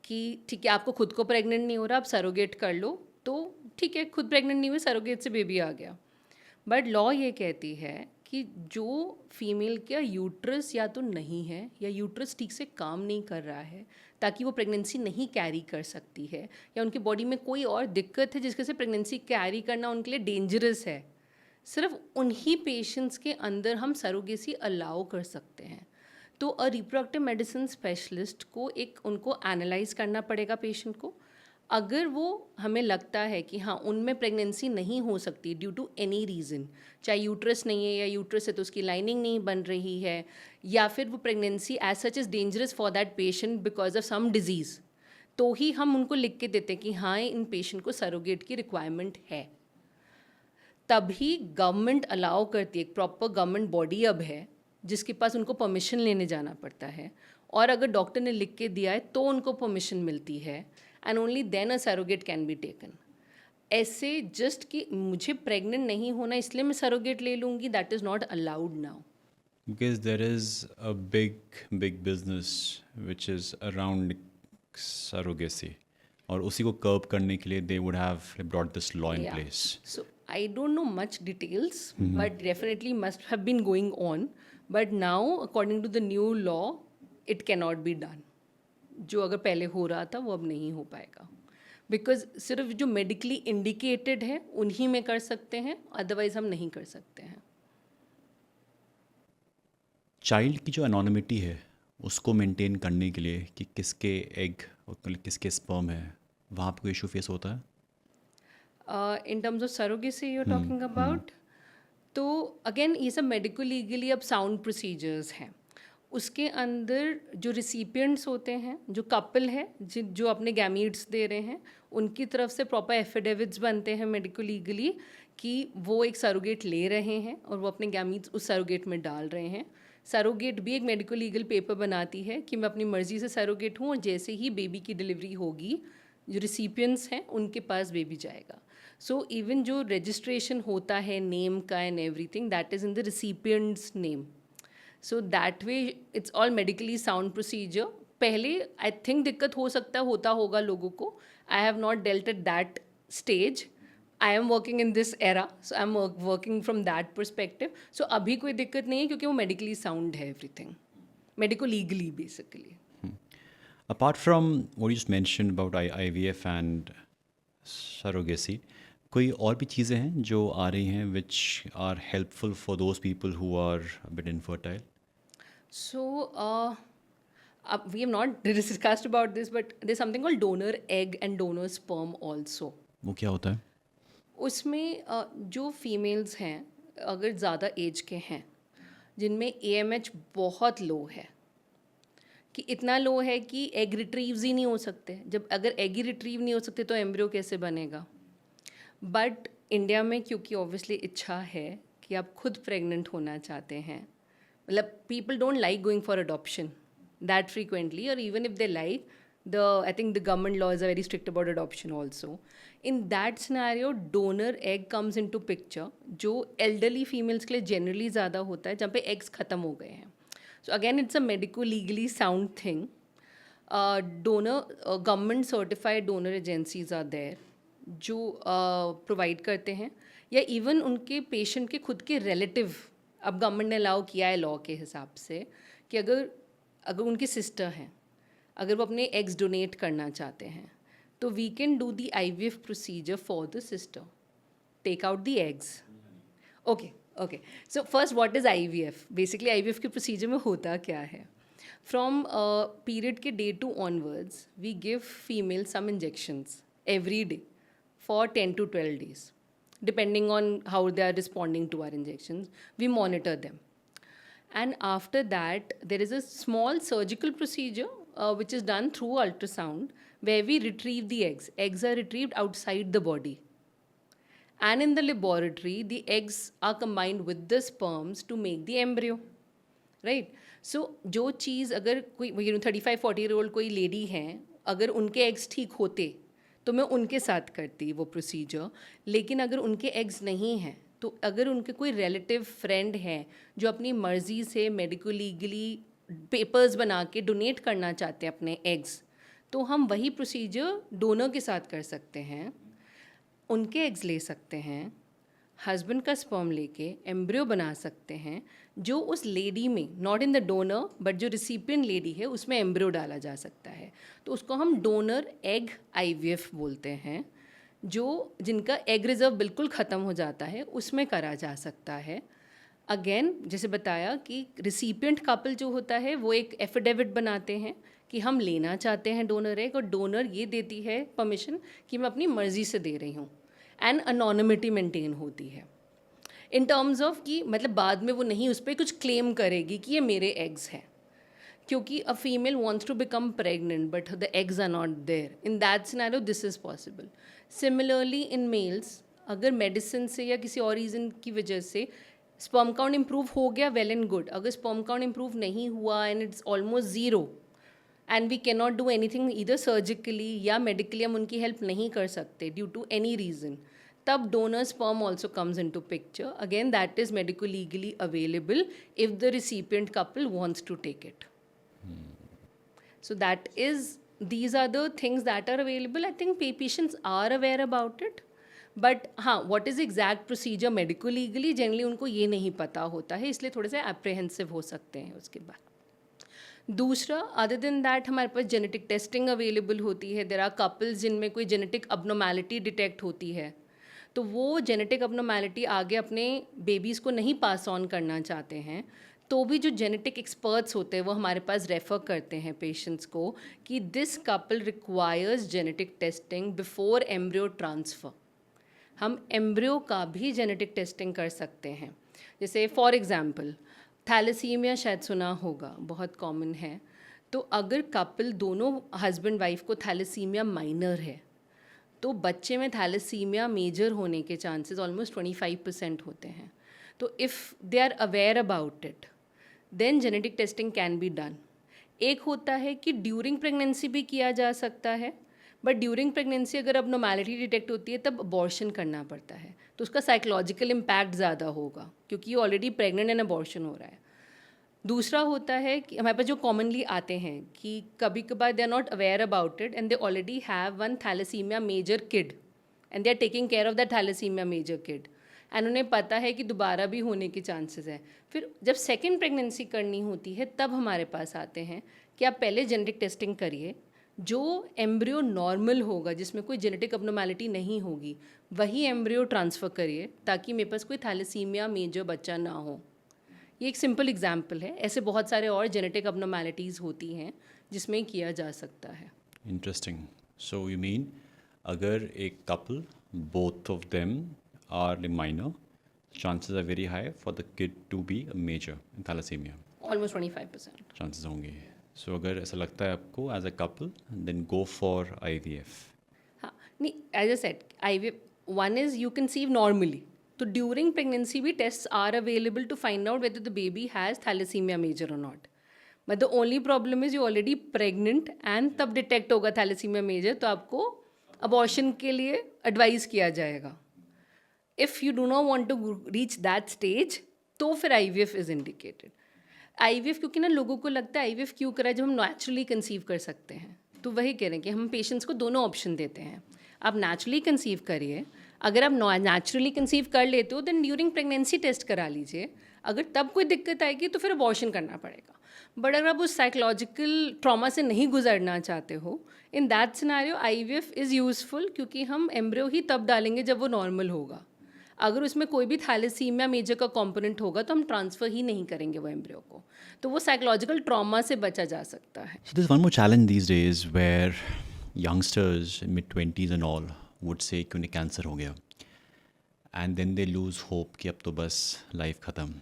कि ठीक है, आपको खुद को प्रेग्नेंट नहीं हो रहा, आप सरोगेट कर लो, तो ठीक है, खुद प्रेग्नेंट नहीं हुई, सरोगेट से बेबी आ गया. बट लॉ ये कहती है कि जो फीमेल का यूट्रस या तो नहीं है या यूट्रस ठीक से काम नहीं कर रहा है, ताकि वो प्रेगनेंसी नहीं कैरी कर सकती है, या उनकी बॉडी में कोई और दिक्कत है जिसके से प्रेगनेंसी कैरी करना उनके लिए डेंजरस है, सिर्फ उन्हीं पेशेंट्स के अंदर हम सरोगेसी अलाउ कर सकते हैं. तो अ रिप्रोडक्टिव मेडिसिन स्पेशलिस्ट को उनको एनालाइज करना पड़ेगा पेशेंट को. अगर वो हमें लगता है कि हाँ उनमें प्रेगनेंसी नहीं हो सकती ड्यू टू एनी रीज़न, चाहे यूट्रस नहीं है या यूट्रस है तो उसकी लाइनिंग नहीं बन रही है, या फिर वो pregnancy as such is dangerous for that patient because of some disease, तो ही हम उनको लिख के देते हैं कि हाँ इन पेशेंट को सरोगेट की रिक्वायरमेंट है. तभी गवर्नमेंट अलाउ करती है, एक प्रॉपर गवर्नमेंट बॉडी अब है जिसके पास उनको परमिशन लेने जाना पड़ता है, और अगर डॉक्टर ने लिख के दिया है तो उनको परमिशन मिलती है, and only then a surrogate can be taken. ऐसे जस्ट कि मुझे प्रेग्नेंट नहीं होना इसलिए मैं सरोगेट ले लूँगी, that is not allowed now. Because there is a big business which is around surrogacy. और उसी को कर्ब करने के लिए they would have brought this law in place. So I don't know much details, but definitely must have been going on. But now, according to the new law, it cannot be done. जो अगर पहले हो रहा था वो अब नहीं हो पाएगा, बिकॉज सिर्फ जो मेडिकली इंडिकेटेड है उन्हीं में कर सकते हैं, अदरवाइज हम नहीं कर सकते हैं. चाइल्ड की जो एनोनिमिटी है उसको मेंटेन करने के लिए कि किसके एग और किसके स्पर्म है, वहाँ पे कोई इशू फेस होता है? In terms of surrogacy you're talking about, तो अगेन ये सब मेडिको लीगली अब साउंड प्रोसीजर्स हैं। उसके अंदर जो रिसिपिएंट्स होते हैं, जो कपल है जो अपने गैमीट्स दे रहे हैं, उनकी तरफ से प्रॉपर एफिडेविट्स बनते हैं मेडिको लीगली कि वो एक सरोगेट ले रहे हैं और वो अपने गैमीट्स उस सरोगेट में डाल रहे हैं। सरोगेट भी एक मेडिको लीगल पेपर बनाती है कि मैं अपनी मर्ज़ी से सरोगेट हूँ और जैसे ही बेबी की डिलीवरी होगी, जो रिसिपिएंट्स हैं उनके पास बेबी जाएगा। सो इवन जो रजिस्ट्रेशन होता है नेम का and everything, that is in the recipients name. So that way it's all medically sound procedure. पहले आई थिंक दिक्कत होता होगा लोगों को। I have not dealt at that stage. I am working in this era, so I am working from that perspective. So अभी कोई दिक्कत नहीं है क्योंकि वो मेडिकली साउंड है everything, medico legally basically. Apart from what you just mentioned about IVF and surrogacy, कोई और भी चीज़ें हैं जो आ रही हैं which are helpful for those people who are a bit infertile? So, we have not discussed about this, but there's something called donor egg and donor sperm also. वो क्या होता है? उसमें जो फीमेल्स हैं, अगर ज़्यादा एज के हैं, जिनमें AMH बहुत लो है, कि इतना लो है कि एग रिट्रीव्स ही नहीं हो सकते। जब अगर एग ही रिट्रीव नहीं हो सकते तो एम्ब्रियो कैसे बनेगा? बट इंडिया में क्योंकि ऑब्वियसली इच्छा है कि आप खुद प्रेग्नेंट होना चाहते हैं, मतलब people don't like going for adoption that frequently, और even if they like I think the government laws are very strict about adoption also. In that scenario donor egg comes in to picture, जो एल्डरली फीमेल्स के लिए जनरली ज़्यादा होता है, जहाँ पे एग्स ख़त्म हो गए हैं। So again, it's a medico-legally sound thing. Government certified donor agencies are there जो प्रोवाइड करते हैं, या इवन उनके पेशेंट के खुद के रिलेटिव। अब गवर्नमेंट ने अलाउ किया है लॉ के हिसाब से कि अगर उनकी सिस्टर हैं, अगर वो अपने एग्स डोनेट करना चाहते हैं, तो we can do the IVF procedure for the sister, take out the eggs. Okay, so first what is IVF? Basically IVF के प्रोसीजर में होता क्या है? फ्रॉम पीरियड के day 2 onwards we give female some injections every day for 10 to 12 days, depending on how they are responding to our injections. We monitor them, and after that there is a small surgical procedure which is done through ultrasound, where we retrieve the eggs. Eggs are retrieved outside the body, and in the laboratory the eggs are combined with the sperms to make the embryo, right? So जो चीज़ अगर कोई 35-40-year-old कोई लेडी हैं, अगर उनके एग्स ठीक होते तो मैं उनके साथ करती वो प्रोसीजर। लेकिन अगर उनके एग्स नहीं हैं, तो अगर उनके कोई रिलेटिव फ्रेंड हैं जो अपनी मर्ज़ी से मेडिको लीगली पेपर्स बना के डोनेट करना चाहते हैं अपने एग्स, तो हम वही प्रोसीजर डोनर के साथ कर सकते हैं। उनके एग्स ले सकते हैं, हस्बैंड का स्पर्म लेके एम्ब्रियो बना सकते हैं, जो उस लेडी में, not in the donor but जो रिसिपिएंट लेडी है उसमें एम्ब्रियो डाला जा सकता है। तो उसको हम डोनर एग IVF बोलते हैं। जो जिनका एग रिजर्व बिल्कुल ख़त्म हो जाता है उसमें करा जा सकता है। अगेन जैसे बताया कि रिसिपिएंट कपल जो होता है वो एक एफिडेविट बनाते हैं कि हम लेना चाहते हैं डोनर एग, और डोनर ये देती है परमिशन कि मैं अपनी मर्ज़ी से दे रही हूँ, एंड अनोनिमिटी मेंटेन होती है इन टर्म्स ऑफ कि मतलब बाद में वो नहीं उस पर कुछ क्लेम करेगी कि ये मेरे एग्स हैं, क्योंकि a female wants to become pregnant but the eggs are not there. In that scenario this is possible. Similarly in males, अगर मेडिसिन से या किसी और रीज़न की वजह से स्पर्म काउंट इम्प्रूव हो गया, वेल एंड गुड। अगर स्पर्म काउंट इम्प्रूव नहीं हुआ and it's almost zero and we can not do anything either surgically या मेडिकली, हम उनकी हेल्प नहीं कर सकते ड्यू टू एनी रीज़न, तब donor sperm also comes into picture. Again, that is medico-legally available if the recipient couple wants to take it. So these are the things that are available. I think patients are aware about it. But हाँ, what is exact procedure medico-legally, generally उनको ये नहीं पता होता है, इसलिए थोड़े से apprehensive हो सकते हैं उसके बाद। दूसरा, अदर देन दैट हमारे पास जेनेटिक टेस्टिंग अवेलेबल होती है। देयर आर कपल्स जिनमें कोई जेनेटिक अबनॉर्मैलिटी डिटेक्ट होती है, तो वो जेनेटिक अबनॉर्मैलिटी आगे अपने बेबीज़ को नहीं पास ऑन करना चाहते हैं, तो भी जो जेनेटिक एक्सपर्ट्स होते हैं वो हमारे पास रेफ़र करते हैं पेशेंट्स को कि this couple requires genetic testing before embryo transfer. हम एम्ब्रियो का भी जेनेटिक टेस्टिंग कर सकते हैं। जैसे फॉर एग्जांपल थैलेसीमिया शायद सुना होगा, बहुत कॉमन है। तो अगर कपल दोनों हस्बैंड वाइफ को थैलेसीमिया माइनर है तो बच्चे में थैलेसीमिया मेजर होने के चांसेस ऑलमोस्ट 25% होते हैं। तो if they are aware about it then genetic testing can be done. एक होता है कि ड्यूरिंग प्रेगनेंसी भी किया जा सकता है, बट ड्यूरिंग प्रेगनेंसी अगर अबनॉर्मैलिटी डिटेक्ट होती है तब अबॉर्शन करना पड़ता है, तो उसका साइकोलॉजिकल इम्पैक्ट ज़्यादा होगा क्योंकि ये ऑलरेडी प्रेग्नेंट एंड अबॉर्शन हो रहा है। दूसरा होता है कि हमारे पास जो कॉमनली आते हैं कि कभी कभार they are not aware about it and they already have one thalassemia major kid and they are taking care of that thalassemia major kid and उन्हें पता है कि दोबारा भी होने के चांसेस हैं। फिर जब सेकेंड प्रेगनेंसी करनी होती है तब हमारे पास आते हैं कि आप पहले जेनेटिक टेस्टिंग करिए, जो एम्ब्रियो नॉर्मल होगा जिसमें कोई जेनेटिक अबनॉर्मैलिटी नहीं होगी वही एम्ब्रियो ट्रांसफ़र करिए ताकि मेरे पास कोई थैलेसीमिया मेजर बच्चा ना हो। ये एक सिंपल एग्जाम्पल है, ऐसे बहुत सारे और जेनेटिक अबनॉर्मैलिटीज़ होती हैं जिसमें किया जा सकता है। इंटरेस्टिंग। सो यू मीन अगर एक couple both of them are minor, chances are very high for the kid to be a major in thalassemia, almost 25%। Chances होंगे। सो अगर ऐसा लगता है आपको as a couple then go for IVF। हाँ, नहीं, as a set IVF one is you conceive normally, तो ड्यूरिंग प्रेगनेंसी भी test are available to find out whether the baby has thalassemia major और not, but the only problem is you already pregnant and तब डिटेक्ट होगा थैलेसीमिया मेजर तो आपको अबॉर्शन के लिए एडवाइस किया जाएगा। If you do not want to reach that stage तो फिर IVF इज़ इंडिकेटेड। IVF क्योंकि ना लोगों को लगता है IVF क्यों करा जब हम नेचुरली कंसीव कर सकते हैं, तो वही कह रहे हैं कि हम पेशेंट्स को दोनों ऑप्शन देते हैं। आप नेचुरली कंसीव करिए, अगर आप नेचुरली कंसीव कर लेते हो देन ड्यूरिंग प्रेगनेंसी टेस्ट करा लीजिए, अगर तब कोई दिक्कत आएगी तो फिर अबॉर्शन करना पड़ेगा। बट अगर आप उस साइकोलॉजिकल ट्रॉमा से नहीं गुजरना चाहते हो, इन that scenario IVF is useful क्योंकि हम एम्ब्रियो ही तब डालेंगे जब वो नॉर्मल होगा। अगर उसमें कोई भी थैलेसीमिया मेजर का कंपोनेंट होगा तो हम ट्रांसफ़र ही नहीं करेंगे वो एम्ब्रियो को, तो वो साइकोलॉजिकल ट्रॉमा से बचा जा सकता है। So there's one more challenge these days where youngsters in mid-20s and all would say कि उन्हें कैंसर हो गया and then they lose hope कि अब तो बस लाइफ ख़त्म।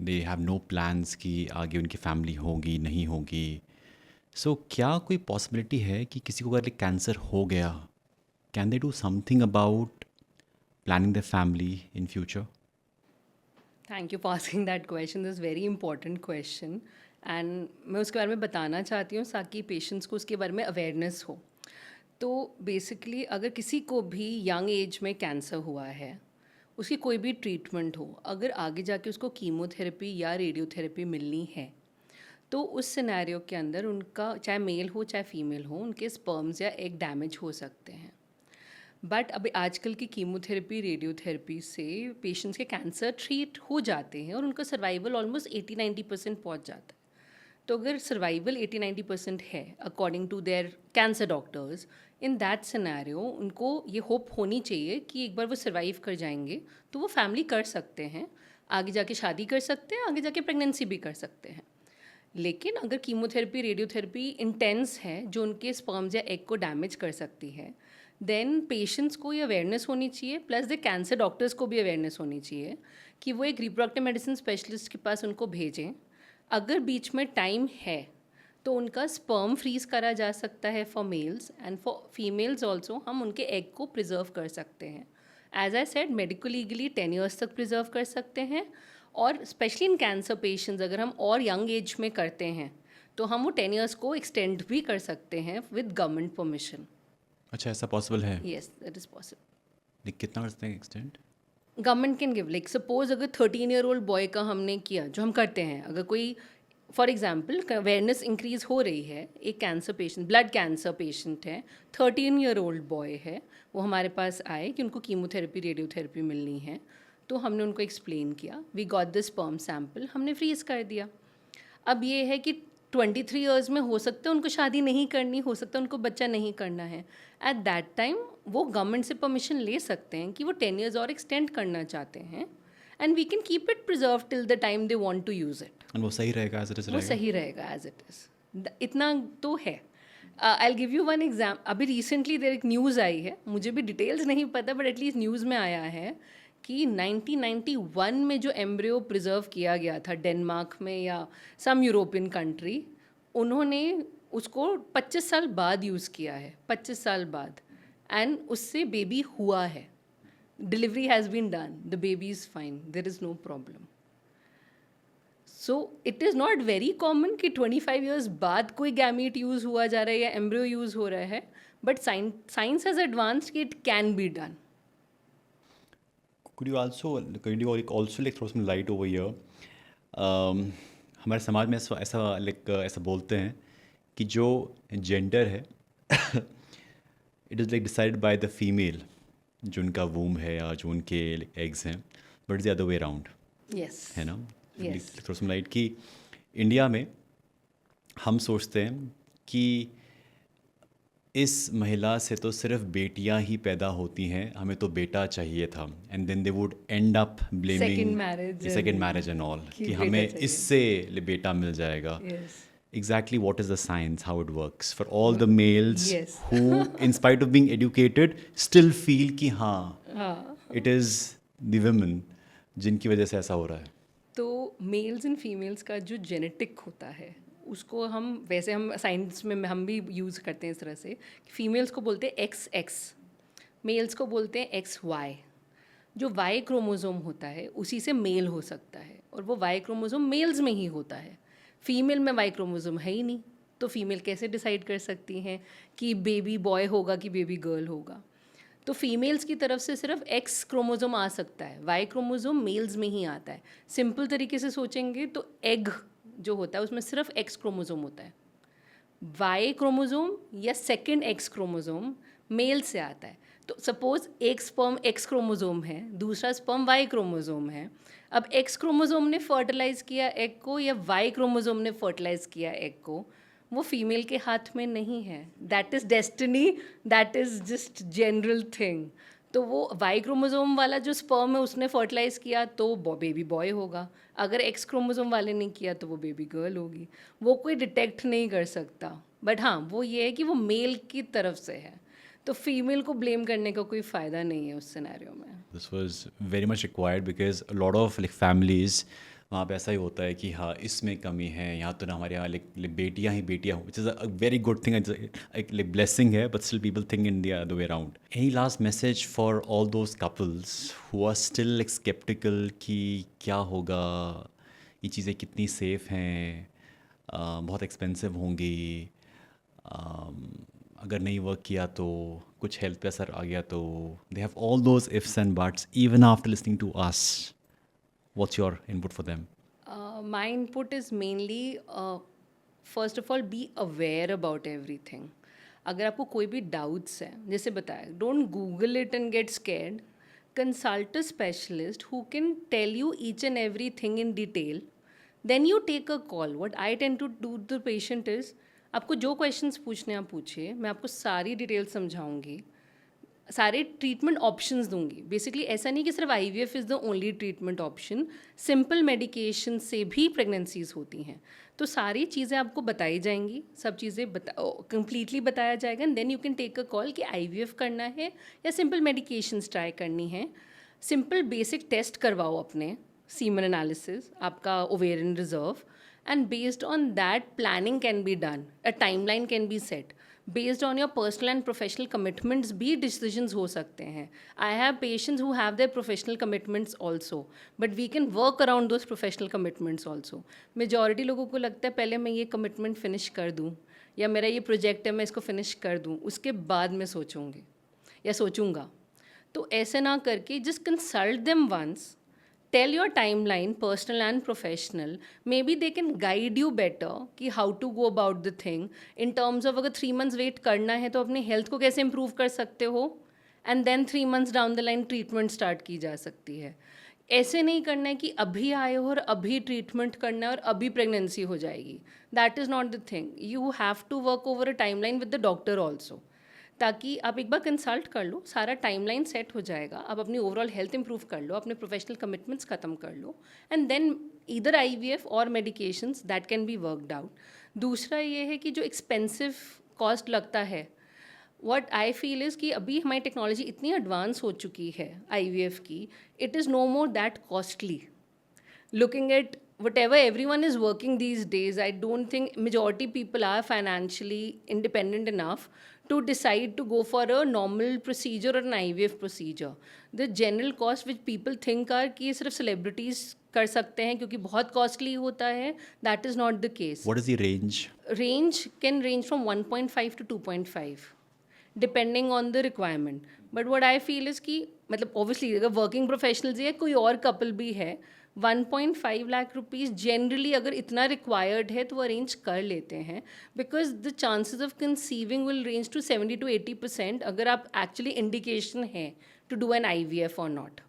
They have no plans कि आगे उनकी फैमिली होगी नहीं होगी। So क्या कोई पॉसिबिलिटी है कि किसी को अगर कैंसर हो गया, can they do something about planning their family in future? Thank you for asking that question, this very important question and मैं उसके बारे में बताना चाहती हूँ ताकि पेशेंट्स को उसके बारे में अवेयरनेस हो। तो बेसिकली अगर किसी को भी यंग एज में कैंसर हुआ है, उसकी कोई भी ट्रीटमेंट हो, अगर आगे जाके उसको कीमोथेरेपी या रेडियोथेरेपी मिलनी है तो उस सिनेरियो के अंदर उनका चाहे मेल हो चाहे फीमेल हो, उनके स्पर्म्स या एग डैमेज हो सकते हैं। बट अभी आजकल की कीमोथेरेपी रेडियोथेरेपी से पेशेंट्स के कैंसर ट्रीट हो जाते हैं और उनका सर्वाइवल ऑलमोस्ट 80-90% पहुंच जाता है। तो अगर सर्वाइवल 80-90% है according to their cancer doctors, in that scenario उनको ये होप होनी चाहिए कि एक बार वो सर्वाइव कर जाएंगे तो वो फैमिली कर सकते हैं, आगे जाके शादी कर सकते हैं, आगे जाके प्रेगनेंसी भी कर सकते हैं। लेकिन अगर कीमोथेरेपी रेडियोथेरेपी इंटेंस है जो उनके स्पर्म्स या एग को डैमेज कर सकती है, देन पेशेंट्स को ये अवेयरनेस होनी चाहिए, प्लस द कैंसर डॉक्टर्स को भी अवेयरनेस होनी चाहिए कि वो एक रिप्रोडक्टिव मेडिसिन स्पेशलिस्ट के पास उनको भेजें। अगर बीच में टाइम है तो उनका स्पर्म फ्रीज करा जा सकता है for males and for females also, हम उनके एग को प्रिजर्व कर सकते हैं। As I said medical legally 10 years तक प्रिजर्व कर सकते हैं, और स्पेशली इन कैंसर पेशेंट्स अगर हम और यंग एज में करते हैं तो हम वो 10 ईयर्स को एक्सटेंड भी कर सकते हैं विद गवर्नमेंट परमिशन। अच्छा, ऐसा पॉसिबल है? Yes, that is possible. कितना कर सकते हैं extend? Government can give, like suppose अगर 13 ईयर ओल्ड बॉय का हमने किया जो हम करते हैं, अगर कोई फॉर एग्जांपल अवेयरनेस इंक्रीज हो रही है, एक cancer patient blood cancer patient है, 13 ईयर ओल्ड बॉय है, वो हमारे पास आए कि उनको कीमोथेरेपी रेडियोथेरेपी मिलनी है, तो हमने उनको एक्सप्लेन किया, we got the sperm sample, हमने फ्रीज कर दिया। अब ये है कि 23 ईयर्स में हो सकता है उनको शादी नहीं करनी, हो सकता है उनको बच्चा नहीं करना है, एट दैट टाइम वो गवर्नमेंट से परमिशन ले सकते हैं कि वो 10 ईयर्स और एक्सटेंड करना चाहते हैं, and we can keep it preserve till the time they want to use it. And वो सही रहेगा एज इट इज वो रहेगा? सही रहेगा एज इट इज़, इतना तो है। आई गिव यू वन एग्जाम, अभी रिसेंटली देर एक न्यूज़ आई है, मुझे भी डिटेल्स नहीं पता बट एटलीस्ट न्यूज़ में आया है कि 1991 में जो एम्ब्रियो प्रिजर्व किया गया था डेनमार्क में या सम यूरोपियन कंट्री, उन्होंने उसको 25 साल बाद यूज़ किया है, 25 साल बाद, एंड उससे बेबी हुआ है. Delivery has been done, the baby is fine, there is no problem. So it is not very common कि 25 ईयर्स बाद कोई गैमीट यूज़ हुआ जा रहा है या एम्ब्रियो यूज़ हो रहा है, बट साइंस हैज़ एडवांस्ड कि it can be done. could you also like throw some light over here? हमारे समाज में ऐसा बोलते हैं कि जो जेंडर है it is like decided by the female, जो उनका वूम है या जो उनके एग्स हैं, but is the other way around, yes. है ना? Yes. थ्रो सम लाइट कि इंडिया में हम सोचते हैं कि इस महिला से तो सिर्फ बेटियां ही पैदा होती हैं, हमें तो बेटा चाहिए था, and then they would end up blaming second marriage and all कि हमें इससे बेटा मिल जाएगा. Yes. Exactly what is the science, how it works for all the males Yes. who in spite of being educated still feel कि हाँ it is the women जिनकी वजह से ऐसा हो रहा है. तो मेल्स एंड फीमेल्स का जो जेनेटिक होता है उसको हम वैसे हम साइंस में हम भी यूज़ करते हैं इस तरह से. फीमेल्स को बोलते हैं XX, मेल्स को बोलते हैं XY. जो Y क्रोमोसोम होता है उसी से मेल हो सकता है, और वो Y क्रोमोसोम मेल्स में ही होता है. फीमेल में Y क्रोमोसोम है ही नहीं, तो फीमेल कैसे डिसाइड कर सकती हैं कि बेबी बॉय होगा कि बेबी गर्ल होगा. तो फीमेल्स की तरफ से सिर्फ X क्रोमोसोम आ सकता है, Y क्रोमोसोम मेल्स में ही आता है. सिंपल तरीके से सोचेंगे तो एग जो होता है उसमें सिर्फ X क्रोमोसोम होता है. Y क्रोमोसोम या सेकंड X क्रोमोसोम मेल से आता है. तो सपोज एक स्पर्म X क्रोमोसोम है, दूसरा स्पर्म Y क्रोमोसोम है. अब X क्रोमोसोम ने फर्टिलाइज किया एग को या Y क्रोमोसोम ने फर्टिलाइज किया एग को, वो फीमेल के हाथ में नहीं है. That is destiny, that is just general thing. तो वो Y क्रोमोसोम वाला जो स्पर्म है उसने फर्टिलाइज किया तो बेबी बॉय होगा. अगर X क्रोमोसोम वाले ने किया तो वो बेबी गर्ल होगी. वो कोई डिटेक्ट नहीं कर सकता. बट हाँ, वो ये है कि वो मेल की तरफ से है, तो फीमेल को ब्लेम करने का कोई फ़ायदा नहीं है उस सिनेरियो में. This was very much required because a lot of like families वहाँ पे ऐसा ही होता है कि हाँ इसमें कमी है, यहाँ तो ना हमारे यहाँ बेटियाँ ही बेटियाँ, which is a very good thing, like blessing है, but still people think in the other way around. Any last message for all those couples who are still like skeptical कि क्या होगा, ये चीज़ें कितनी सेफ हैं, बहुत एक्सपेंसिव होंगी, अगर नहीं वर्क किया तो कुछ हेल्थ पे असर आ गया तो, they have all those ifs and buts even after listening to us. What's your input for them? My input is mainly, first of all, be aware about everything. अगर आपको कोई भी डाउट्स हैं, जैसे बताया, don't Google it and get scared. Consult a specialist who can tell you each and every thing in detail. Then you take a call. What I tend to do the patient is, आपको जो क्वेश्चंस पूछने आप पूछिए, मैं आपको सारी डिटेल समझाऊंगी, सारे ट्रीटमेंट ऑप्शंस दूंगी. बेसिकली ऐसा नहीं कि सिर्फ IVF is the only treatment option. Simple medication से भी प्रेगनेंसीज होती हैं. तो सारी चीज़ें आपको बताई जाएंगी, सब चीज़ें कंप्लीटली बताया जाएगा. And then you can take a call कि IVF करना है या सिंपल मेडिकेशंस ट्राई करनी है. सिंपल बेसिक टेस्ट करवाओ अपने, सीमन एनालिसिस, आपका ovarian reserve, and based on that planning can be done, a timeline can be set. Based on your personal and professional commitments भी decisions हो सकते हैं. I have patients who have their professional commitments also, but we can work around those professional commitments also. Majority लोगों को लगता है पहले मैं ये commitment finish कर दूँ, या मेरा ये project है मैं इसको finish कर दूँ, उसके बाद मैं सोचूंगी या सोचूंगा. तो ऐसे ना करके just consult them once. Tell your timeline, personal and professional. Maybe they can guide you better कि how to go about the thing. In terms of अगर 3 months wait करना है तो अपनी health को कैसे improve कर सकते हो, and then 3 months down the line treatment start की जा सकती है. ऐसे नहीं करना है कि अभी आए हो और अभी ट्रीटमेंट करना है और अभी प्रेगनेंसी हो जाएगी. That is not the thing. You have to work over a timeline with the doctor also. ताकि आप एक बार कंसल्ट कर लो, सारा टाइमलाइन सेट हो जाएगा, आप अपनी ओवरऑल हेल्थ इंप्रूव कर लो, अपने प्रोफेशनल कमिटमेंट्स ख़त्म कर लो, एंड देन ईदर IVF और medications that can be worked out. दूसरा ये है कि जो एक्सपेंसिव कॉस्ट लगता है what I feel is कि अभी हमारी टेक्नोलॉजी इतनी एडवांस हो चुकी है IVF की, it is no more that costly. Looking at whatever everyone is working these days, I don't think majority people are financially independent enough to decide to go for a normal procedure or an IVF procedure. The general cost which people think are कि ये सिर्फ celebrities कर सकते हैं क्योंकि बहुत costly होता है, that is not the case. What is the range? Range can range from 1.5 to 2.5 depending on the requirement. But what I feel is कि मतलब obviously अगर working professionals या कोई और couple भी है, 1.5 लाख रुपीज़ जनरली अगर इतना रिक्वायर्ड है तो वो अरेंज कर लेते हैं, because the chances of conceiving will range to 70 to 80% अगर आप एक्चुअली इंडिकेशन है टू डू एन IVF और not.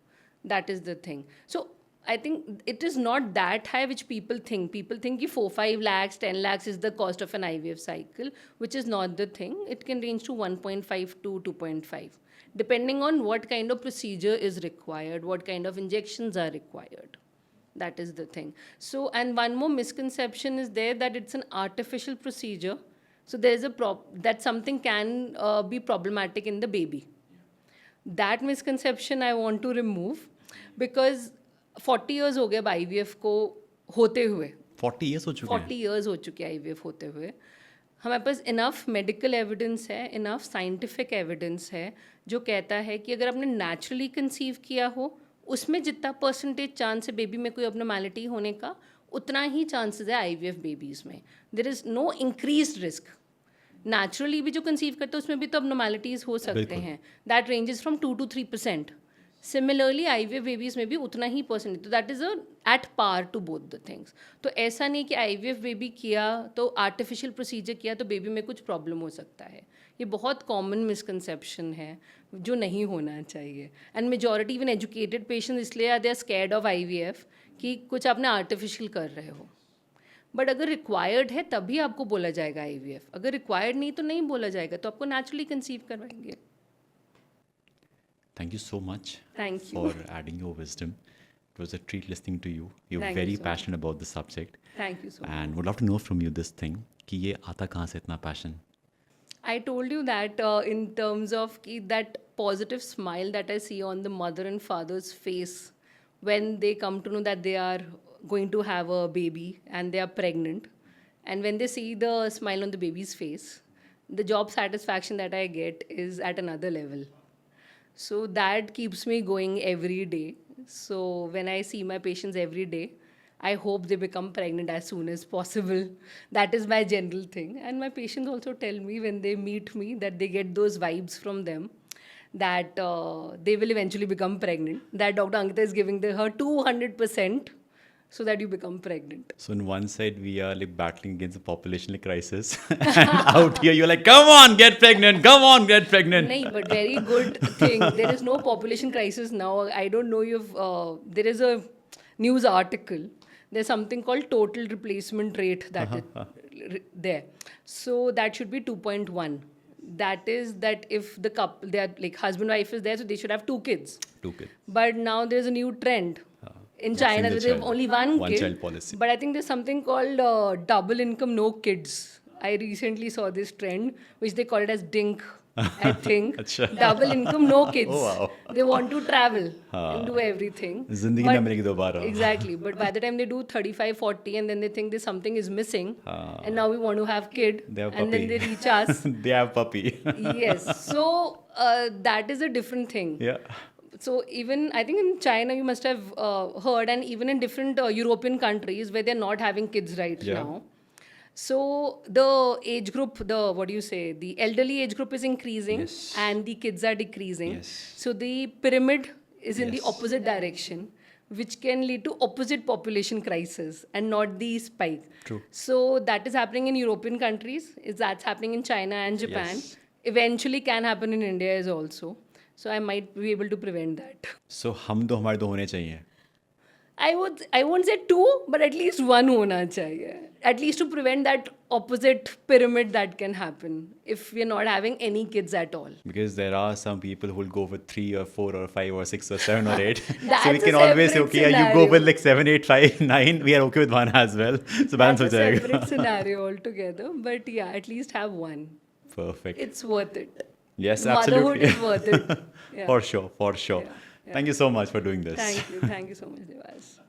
That is the thing. So I think it is not that high which people think. People think कि 4-5 lakhs, 10 lakhs is the cost of an IVF cycle, which is not the thing. It can range to 1.5 to 2.5, depending on what kind of procedure is required, what kind of injections are required. That is the thing. So, and one more misconception is there that it's an artificial procedure. So there is that something can be problematic in the baby. That misconception I want to remove because 40 years हो गए अब IVF को होते हुए. 40 years हो चुके हैं. 40 years हो चुके हैं IVF होते हुए. हमारे पास इनफ मेडिकल एविडेंस है, इनफ साइंटिफिक एविडेंस है जो कहता है कि अगर आपने नेचुरली कंसीव किया हो उसमें जितना परसेंटेज चांस है बेबी में कोई अबनॉर्मैलिटी होने का, उतना ही चांसेस है IVF बेबीज़ में. There is no increased risk. Naturally भी जो कंसीव करते हैं उसमें भी तो अबनॉर्मैलिटीज़ हो सकते हैं. That ranges from 2 to 3%. Similarly IVF babies में भी उतना ही परसेंटेज, तो that is at par to both the things. तो ऐसा नहीं कि IVF बेबी किया तो आर्टिफिशियल प्रोसीजर किया तो बेबी में कुछ प्रॉब्लम हो सकता है. ये बहुत कॉमन मिसकंसेप्शन है जो नहीं होना चाहिए. And majority even educated patients इसलिए they are scared of IVF कि कुछ आपने आर्टिफिशियल कर रहे हो. बट अगर रिक्वायर्ड है तभी आपको बोला जाएगा IVF. अगर रिक्वायर्ड नहीं तो नहीं बोला जाएगा, तो आपको नेचुरली कंसीव करवाएंगे. Thank you so much Thank you. for adding your wisdom. It was a treat listening to you. You're Thank you very so passionate about the subject. Thank you so much. And would love to know from you this thing कि ये आता कहाँ से इतना passion? I told you that in terms of that positive smile that I see on the mother and father's face when they come to know that they are going to have a baby and they are pregnant, and when they see the smile on the baby's face, the job satisfaction that I get is at another level. So that keeps me going every day. So when I see my patients every day, I hope they become pregnant as soon as possible. That is my general thing. And my patients also tell me when they meet me that they get those vibes from them that they will eventually become pregnant. That Dr. Ankita is giving her 200% so that you become pregnant. So on one side we are like battling against a population crisis, and out here you're like, come on, get pregnant, come on, get pregnant. No, but very good thing. There is no population crisis now. I don't know if there is a news article. There's something called total replacement rate that is there. So that should be 2.1. That is that if the couple, they are like husband wife is there, so they should have 2 kids. 2 kids. But now there's a new trend. In Yes, China, in the they have child. only one One kid. child policy. But I think there's something called double income, no kids. I recently saw this trend, which they call it as DINK, I think. Achha. Double income, no kids. Oh, wow. They want to travel and do everything. जिंदगी But- ना मिलेगी दोबारा. Exactly. But by the time they do 35, 40, and then they think there's something is missing, and now we want to have kid, They have and then puppy. they reach us. They have puppy. Yes. So that is a different thing. Yeah. So even I think in China you must have heard, and even in different European countries where they're not having kids right Yeah. now. So the age group, the elderly age group is increasing, Yes. and the kids are decreasing. Yes. So the pyramid is in the Yes. opposite direction, which can lead to opposite population crisis and not the spike. True. So that is happening in European countries. That's happening in China and Japan. Yes. Eventually can happen in India as also. So I might be able to prevent that. So हम दो हमारे दो होने चाहिए. I won't say 2, but at least 1 hona chahiye. At least to prevent that opposite pyramid that can happen if we're not having any kids at all. Because there are some people who will go with 3 or 4 or 5 or 6 or 7 or 8. So we That's a can always say, separate okay, yeah, you go scenario. with like 7, 8, 5, 9. We are okay with 1 as well. So balance हो That's a जाएगा. separate scenario altogether. But yeah, at least have 1. Perfect. It's worth it. Yes, Motherhood absolutely. is worth it. Yeah. For sure, for sure. Yeah, yeah. Thank you so much for doing this. Thank you so much, Devas.